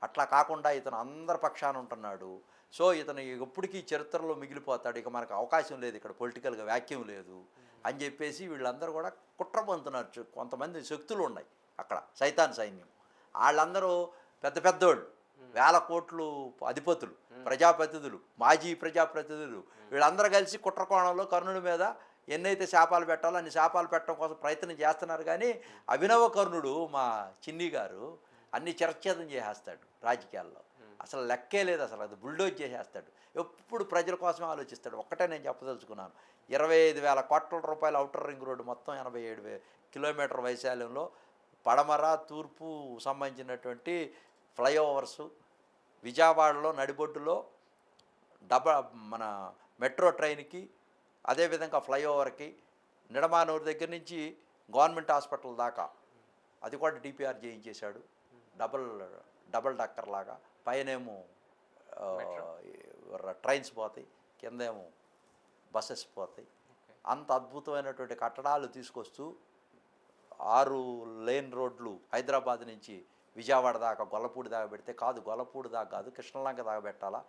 అట్లా కాకుండా ఇతను అందరి పక్షాన ఉంటున్నాడు. సో ఇతను ఎప్పటికీ చరిత్రలో మిగిలిపోతాడు. ఇక మనకు అవకాశం లేదు, ఇక్కడ పొలిటికల్గా వ్యాక్యూమ్ లేదు అని చెప్పేసి వీళ్ళందరూ కూడా కుట్ర పొందుతున్నారు. కొంతమంది శక్తులు ఉన్నాయి అక్కడ, సైతాన్ సైన్యం. వాళ్ళందరూ పెద్ద పెద్దోళ్ళు, వేల కోట్లు అధిపతులు, ప్రజాప్రతినిధులు, మాజీ ప్రజాప్రతినిధులు, వీళ్ళందరూ కలిసి కుట్ర కోణంలో కర్ణుడి మీద ఎన్నైతే శాపాలు పెట్టాలో అన్ని శాపాలు పెట్టడం కోసం ప్రయత్నం చేస్తున్నారు. కానీ అభినవ కర్ణుడు మా చిన్ని గారు అన్ని చిరచ్ఛేదం చేసేస్తాడు రాజకీయాల్లో. అసలు లెక్కే లేదు, అసలు అది బుల్డోజ్ చేసేస్తాడు. ఎప్పుడు ప్రజల కోసమే ఆలోచిస్తాడు. ఒక్కటే నేను చెప్పదలుచుకున్నాను, 25,000 కోట్ల రూపాయల ఔటర్ రింగ్ రోడ్డు మొత్తం 87 కిలోమీటర్ వైశాల్యంలో పడమర తూర్పు సంబంధించినటువంటి ఫ్లైఓవర్సు, విజయవాడలో నడిబొడ్డులో మన మెట్రో ట్రైన్కి, అదేవిధంగా ఫ్లైఓవర్కి, నిడమానూరు దగ్గర నుంచి గవర్నమెంట్ హాస్పిటల్ దాకా అది కూడా డిపిఆర్ చేయించేశాడు. డబల్ డక్కర్ లాగా. పైనేమో ట్రైన్స్ పోతాయి, కిందేమో బస్సెస్ పోతాయి. అంత అద్భుతమైనటువంటి కట్టడాలు తీసుకొస్తూ 6 లేన్ రోడ్లు హైదరాబాద్ నుంచి విజయవాడ దాకా, గొల్లపూడి దాకా పెడితే కాదు, గొల్లపూడి దాకా కాదు, కృష్ణలంక దాకా పెట్టాలా.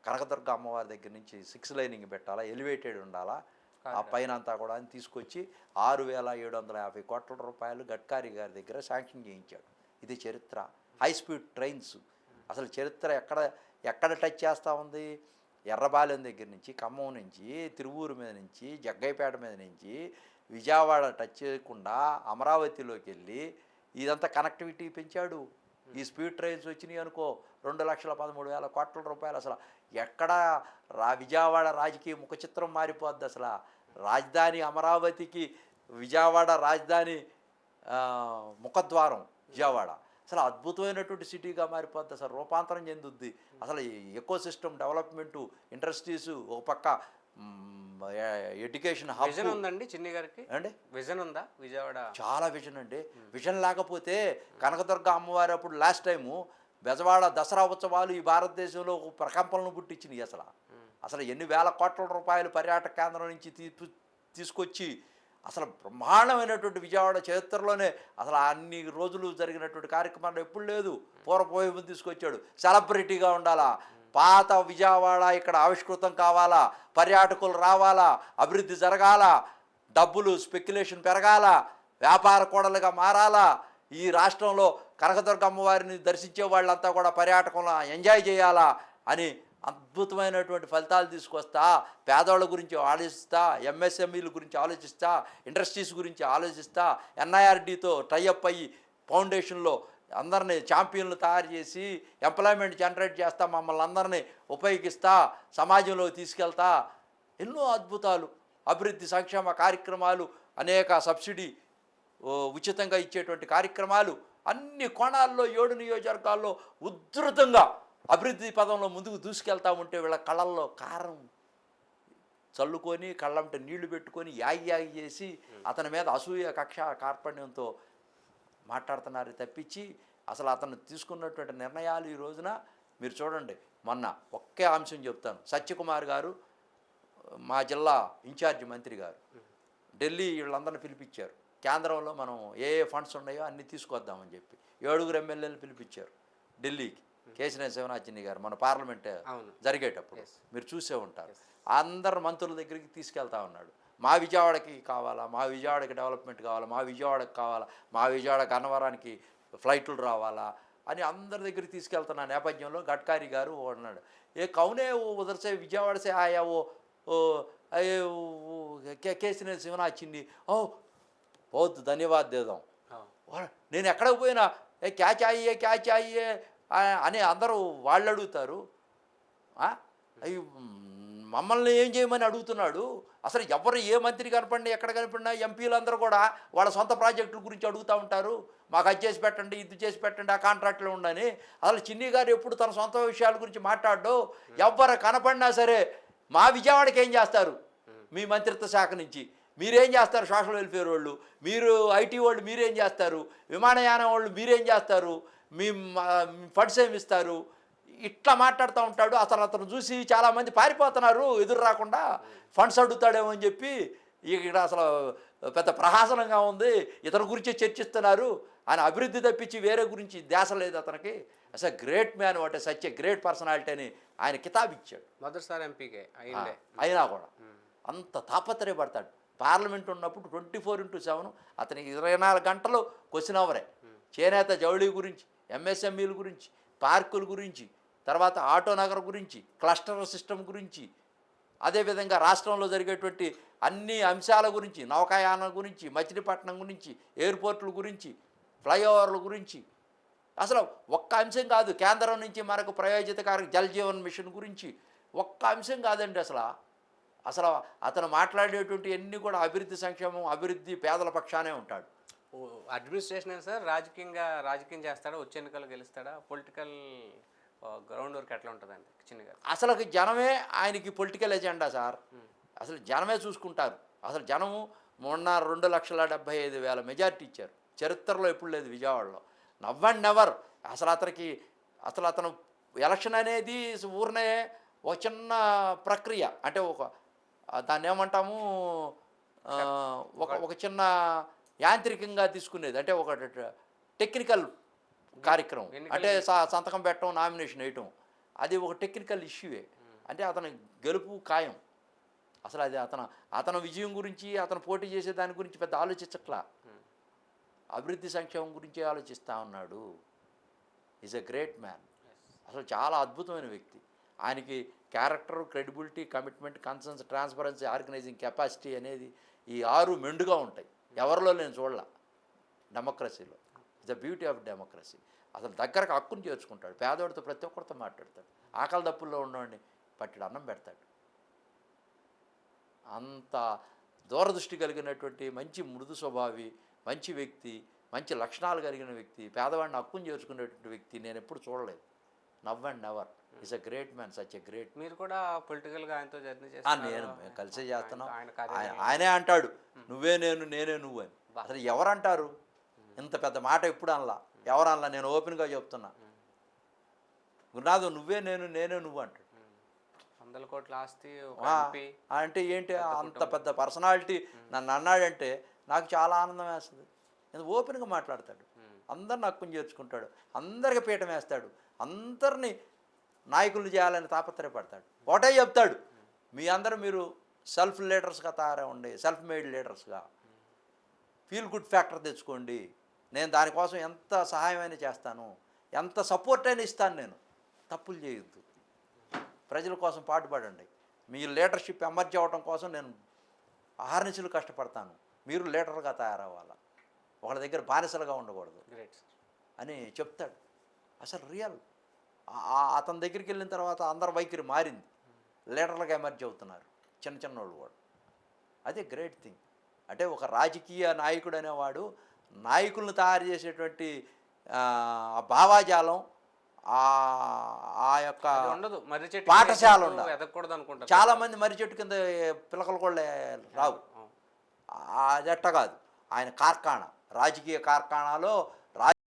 కనకదుర్గ అమ్మవారి దగ్గర నుంచి 6 లైనింగ్ పెట్టాలా, ఎలివేటెడ్ ఉండాలా. ఆ పైన అంతా కూడా అని తీసుకొచ్చి 6,750 కోట్ల రూపాయలు గడ్కారీ గారి దగ్గర శాంక్షన్ చేయించాడు. ఇది చరిత్ర. హై స్పీడ్ ట్రైన్స్, అసలు చరిత్ర ఎక్కడ టచ్ చేస్తూ ఉంది. ఎర్రబాలెం దగ్గర నుంచి, ఖమ్మం నుంచి, తిరువూరు మీద నుంచి, జగ్గైపేట మీద నుంచి విజయవాడ టచ్ చేయకుండా అమరావతిలోకి వెళ్ళి ఇదంతా కనెక్టివిటీ పెంచాడు. ఈ స్పీడ్ ట్రైన్స్ వచ్చినాయి అనుకో, 2,13,000 కోట్ల రూపాయలు. అసలు ఎక్కడ విజయవాడ రాజకీయ ముఖ చిత్రం మారిపోద్ది. అసలు రాజధాని అమరావతికి విజయవాడ రాజధాని ముఖద్వారం విజయవాడ. అసలు అద్భుతమైనటువంటి సిటీగా మారిపోద్ది, అసలు రూపాంతరం చెందుద్ది. అసలు ఎకో సిస్టమ్ డెవలప్మెంటు, ఇండస్ట్రీసు, ఒక పక్క ఎడ్యుకేషన్ హబ్. విజన్ ఉందండి చిన్ని గారికి? అండి విజన్ ఉందా విజయవాడ? చాలా విజన్ అండి. విజన్ లేకపోతే కనకదుర్గ అమ్మవారు అప్పుడు లాస్ట్ టైము బెజవాడ దసరా ఉత్సవాలు ఈ భారతదేశంలో ఒక ప్రకంపనను పుట్టించినాయి. అసలు ఎన్ని వేల కోట్ల రూపాయలు పర్యాటక కేంద్రం నుంచి తీసుకొచ్చి అసలు బ్రహ్మాండమైనటువంటి విజయవాడ చరిత్రలోనే అసలు అన్ని రోజులు జరిగినటువంటి కార్యక్రమాలు ఎప్పుడు లేదు. పూర్వపోయి తీసుకొచ్చాడు. సెలబ్రిటీగా ఉండాలా, పాత విజయవాడ ఇక్కడ ఆవిష్కృతం కావాలా, పర్యాటకులు రావాలా, అభివృద్ధి జరగాల, డబ్బులు స్పెక్యులేషన్ పెరగాల, వ్యాపార కోడలుగా మారాలా. ఈ రాష్ట్రంలో కనకదుర్గ అమ్మవారిని దర్శించే వాళ్ళంతా కూడా పర్యాటకంలో ఎంజాయ్ చేయాలా అని అద్భుతమైనటువంటి ఫలితాలు తీసుకొస్తా, పేదవాళ్ళ గురించి ఆలోచిస్తా, ఎంఎస్ఎంఈల గురించి ఆలోచిస్తా, ఇండస్ట్రీస్ గురించి ఆలోచిస్తా, ఎన్ఐఆర్డీతో టైఅప్ అయ్యి ఫౌండేషన్లో అందరినీ ఛాంపియన్లు తయారు చేసి ఎంప్లాయ్మెంట్ జనరేట్ చేస్తా, మమ్మల్ని అందరినీ ఉపయోగిస్తా, సమాజంలోకి తీసుకెళ్తా. ఎన్నో అద్భుతాలు, అభివృద్ధి సంక్షేమ కార్యక్రమాలు, అనేక సబ్సిడీ ఉచితంగా ఇచ్చేటువంటి కార్యక్రమాలు అన్ని కోణాల్లో 7 నియోజకవర్గాల్లో ఉధృతంగా అభివృద్ధి పదంలో ముందుకు దూసుకెళ్తా ఉంటే వీళ్ళ కళ్ళల్లో కారం చల్లుకొని, కళ్ళంటే నీళ్లు పెట్టుకొని యాగి చేసి అతని మీద అసూయ, కక్ష, కార్పణ్యంతో మాట్లాడుతున్నారు తప్పించి అసలు అతను తీసుకున్నటువంటి నిర్ణయాలు ఈ రోజున మీరు చూడండి. మొన్న ఒకే అంశం చెప్తాను. సత్యకుమార్ గారు మా జిల్లా ఇన్ఛార్జి మంత్రి గారు ఢిల్లీ వీళ్ళందరినీ పిలిపించారు. కేంద్రంలో మనం ఏ ఫండ్స్ ఉన్నాయో అన్నీ తీసుకొద్దామని చెప్పి 7 ఎమ్మెల్యేలు పిలిపించారు ఢిల్లీకి. కేశినేని శివనాథ్ని గారు మన పార్లమెంట్ జరిగేటప్పుడు మీరు చూసే ఉంటారు. అందరు మంత్రుల దగ్గరికి తీసుకెళ్తా ఉన్నాడు. మా విజయవాడకి కావాలా, మా విజయవాడకి డెవలప్మెంట్ కావాలా, మా విజయవాడకి కావాలా, మా విజయవాడ గన్నవరానికి ఫ్లైట్లు రావాలా అని అందరి దగ్గరికి తీసుకెళ్తున్న నేపథ్యంలో గడ్కారీ గారు అన్నాడు, ఏ కౌనే ఓ ఉదర్ సే విజయవాడ సే ఆయా ఓ కేసినేని శివనాచింది ఓ बहुत धन्यवाद देदाం ఆ, నేను ఎక్కడికి పోయినా క్యా చాయియే అని అందరూ వాళ్ళు అడుగుతారు అవి మమ్మల్ని ఏం చేయమని అడుగుతున్నాడు. అసలు ఎవరు ఏ మంత్రి కనపడినా ఎక్కడ కనపడినా ఎంపీలు అందరూ కూడా వాళ్ళ సొంత ప్రాజెక్టుల గురించి అడుగుతూ ఉంటారు. మాకు అది చేసి పెట్టండి, ఇది చేసి పెట్టండి, ఆ కాంట్రాక్ట్లో ఉండని. అసలు చిన్ని గారు ఎప్పుడు తన సొంత విషయాల గురించి మాట్లాడడు. ఎవరు కనపడినా సరే మా విజయవాడకి ఏం చేస్తారు మీ మంత్రిత్వ శాఖ నుంచి, మీరేం చేస్తారు సోషల్ వెల్ఫేర్ వాళ్ళు, మీరు ఐటీ వాళ్ళు మీరేం చేస్తారు, విమానయానం వాళ్ళు మీరేం చేస్తారు, మీ ఫండ్స్ ఏమి ఇస్తారు, ఇట్లా మాట్లాడుతూ ఉంటాడు. అసలు అతను చూసి చాలామంది పారిపోతున్నారు ఎదురు రాకుండా, ఫండ్స్ అడుగుతాడేమో అని చెప్పి. ఇక్కడ అసలు పెద్ద ప్రహాసనంగా ఉంది, ఇతని గురించి చర్చిస్తున్నారు. ఆయన అభివృద్ధి తప్పించి వేరే గురించి ధ్యాస లేదు అతనికి. అసలు great man, what such a great personality అని ఆయన కితాబ్ ఇచ్చాడు. మొదటిసారి ఎంపీకే అయిందే. అయినా కూడా అంత తాపత్రయపడతాడు. పార్లమెంట్ ఉన్నప్పుడు 24/7 అతనికి 24 గంటలు క్వశ్చన్ అవరే. చేనేత జౌళి గురించి, ఎంఎస్ఎంఈల గురించి, పార్కుల గురించి, తర్వాత ఆటో నగర్ గురించి, క్లస్టర్ సిస్టమ్ గురించి, అదేవిధంగా రాష్ట్రంలో జరిగేటువంటి అన్ని అంశాల గురించి, నౌకాయానం గురించి, మచిలీపట్నం గురించి, ఎయిర్పోర్ట్ల గురించి, ఫ్లైఓవర్ల గురించి, అసలు ఒక్క అంశం కాదు. కేంద్రం నుంచి మనకు ప్రయోజితకారక జల్ జీవన్ మిషన్ గురించి ఒక్క అంశం కాదండి. అసలు అతను మాట్లాడేటువంటి అన్నీ కూడా అభివృద్ధి, సంక్షేమం, అభివృద్ధి, పేదల పక్షానే ఉంటాడు. అడ్మినిస్ట్రేషన్ సార్ రాజకీయం చేస్తాడా, వచ్చే ఎన్నికలు గెలుస్తాడా, పొలిటికల్ గ్రౌండ్ వర్క్ ఎట్లా ఉంటుందండి చిన్ని గారు? అసలు జనమే ఆయనకి పొలిటికల్ ఎజెండా సార్. అసలు జనమే చూసుకుంటారు. అసలు జనము మొన్న 2,75,000 మెజార్టీ ఇచ్చారు. చరిత్రలో ఎప్పుడు లేదు విజయవాడలో. Now and never. అతను ఎలక్షన్ అనేది ఊరినే ఒక చిన్న ప్రక్రియ, అంటే దాన్ని ఏమంటాము, ఒక చిన్న యాంత్రికంగా తీసుకునేది, అంటే ఒక టెక్నికల్ కార్యక్రమం. అంటే సంతకం పెట్టడం, నామినేషన్ వేయటం, అది ఒక టెక్నికల్ ఇష్యూవే. అంటే అతని గెలుపు ఖాయం. అసలు అది అతను విజయం గురించి, అతను పోటీ చేసే దాని గురించి పెద్ద ఆలోచించట్లా. అభివృద్ధి సంక్షేమం గురించి ఆలోచిస్తూ ఉన్నాడు. Is a great man. అసలు చాలా అద్భుతమైన వ్యక్తి. ఆయనకి character, credibility, commitment, concerns, transparency, organising capacity అనేది ఈ 6 మెండుగా ఉంటాయి. ఎవరిలో నేను చూడలా డెమోక్రసీలో. It's the beauty of democracy. అసలు దగ్గరకు హక్కుని చేర్చుకుంటాడు. పేదవాడితో ప్రతి ఒక్కరితో మాట్లాడతాడు. ఆకలి దప్పుల్లో ఉన్నవాడిని పట్టిడు అన్నం పెడతాడు. అంత దూరదృష్టి కలిగినటువంటి మంచి మృదు స్వభావి, మంచి వ్యక్తి, మంచి లక్షణాలు కలిగిన వ్యక్తి, పేదవాడిని హక్కుని చేర్చుకునేటువంటి వ్యక్తి నేను ఎప్పుడు చూడలేదు. Now and never. Is a great man, such a great. మీరు కూడా పొలిటికల్గా ఆయనతో జర్నీ చేస్తారు? నేను కలిసే చేస్తున్నాం. ఆయనే అంటాడు నువ్వే నేను, నేనే నువ్వు అని. అసలు ఎవరంటారు ఇంత పెద్ద మాట? ఎప్పుడు అనలా, ఎవరనలా. నేను ఓపెన్గా చెప్తున్నా, గురునాథు నువ్వే నేను, నేనే నువ్వు అంటాడు. 100 కోట్ల ఆస్తి అంటే ఏంటి, అంత పెద్ద పర్సనాలిటీ నన్ను అన్నాడంటే నాకు చాలా ఆనందం వేస్తుంది. నేను ఓపెన్గా మాట్లాడతాడు, అందరిని హక్కుని చేర్చుకుంటాడు, అందరికి పీఠం వేస్తాడు, అందరినీ నాయకులు చేయాలని తాపత్రయపడతాడు. ఒకటే చెప్తాడు, మీ అందరూ మీరు సెల్ఫ్ లీడర్స్గా తయారవ్వండి, సెల్ఫ్ మేడ్ లీడర్స్గా, ఫీల్ గుడ్ ఫ్యాక్టర్ తెచ్చుకోండి. నేను దానికోసం ఎంత సహాయమైనా చేస్తాను, ఎంత సపోర్ట్ అయినా ఇస్తాను. నేను తప్పులు చేయొద్దు, ప్రజల కోసం పాటుపడండి. మీ లీడర్షిప్ ఎమర్జీ అవ్వడం కోసం నేను అహర్నిశలు కష్టపడతాను. మీరు లీడర్గా తయారవ్వాలా, వాళ్ళ దగ్గర బానిసలుగా ఉండకూడదు అని చెప్తాడు. అసలు రియల్. అతని దగ్గరికి వెళ్ళిన తర్వాత అందరి వైఖరి మారింది. లీడర్లుగా ఎమర్జీ అవుతున్నారు చిన్న చిన్నోళ్ళు కూడా. అదే గ్రేట్ థింగ్. అంటే ఒక రాజకీయ నాయకుడు అనేవాడు నాయకులను తయారు చేసేటువంటి భావాజాలం, ఆ యొక్క పాఠశాల ఉండాలి. చాలామంది మర్రి చెట్టు కింద పిలకలు కూడా రావు. అది అట్ట కాదు. ఆయన కార్ఖానా, రాజకీయ కార్ఖానాలో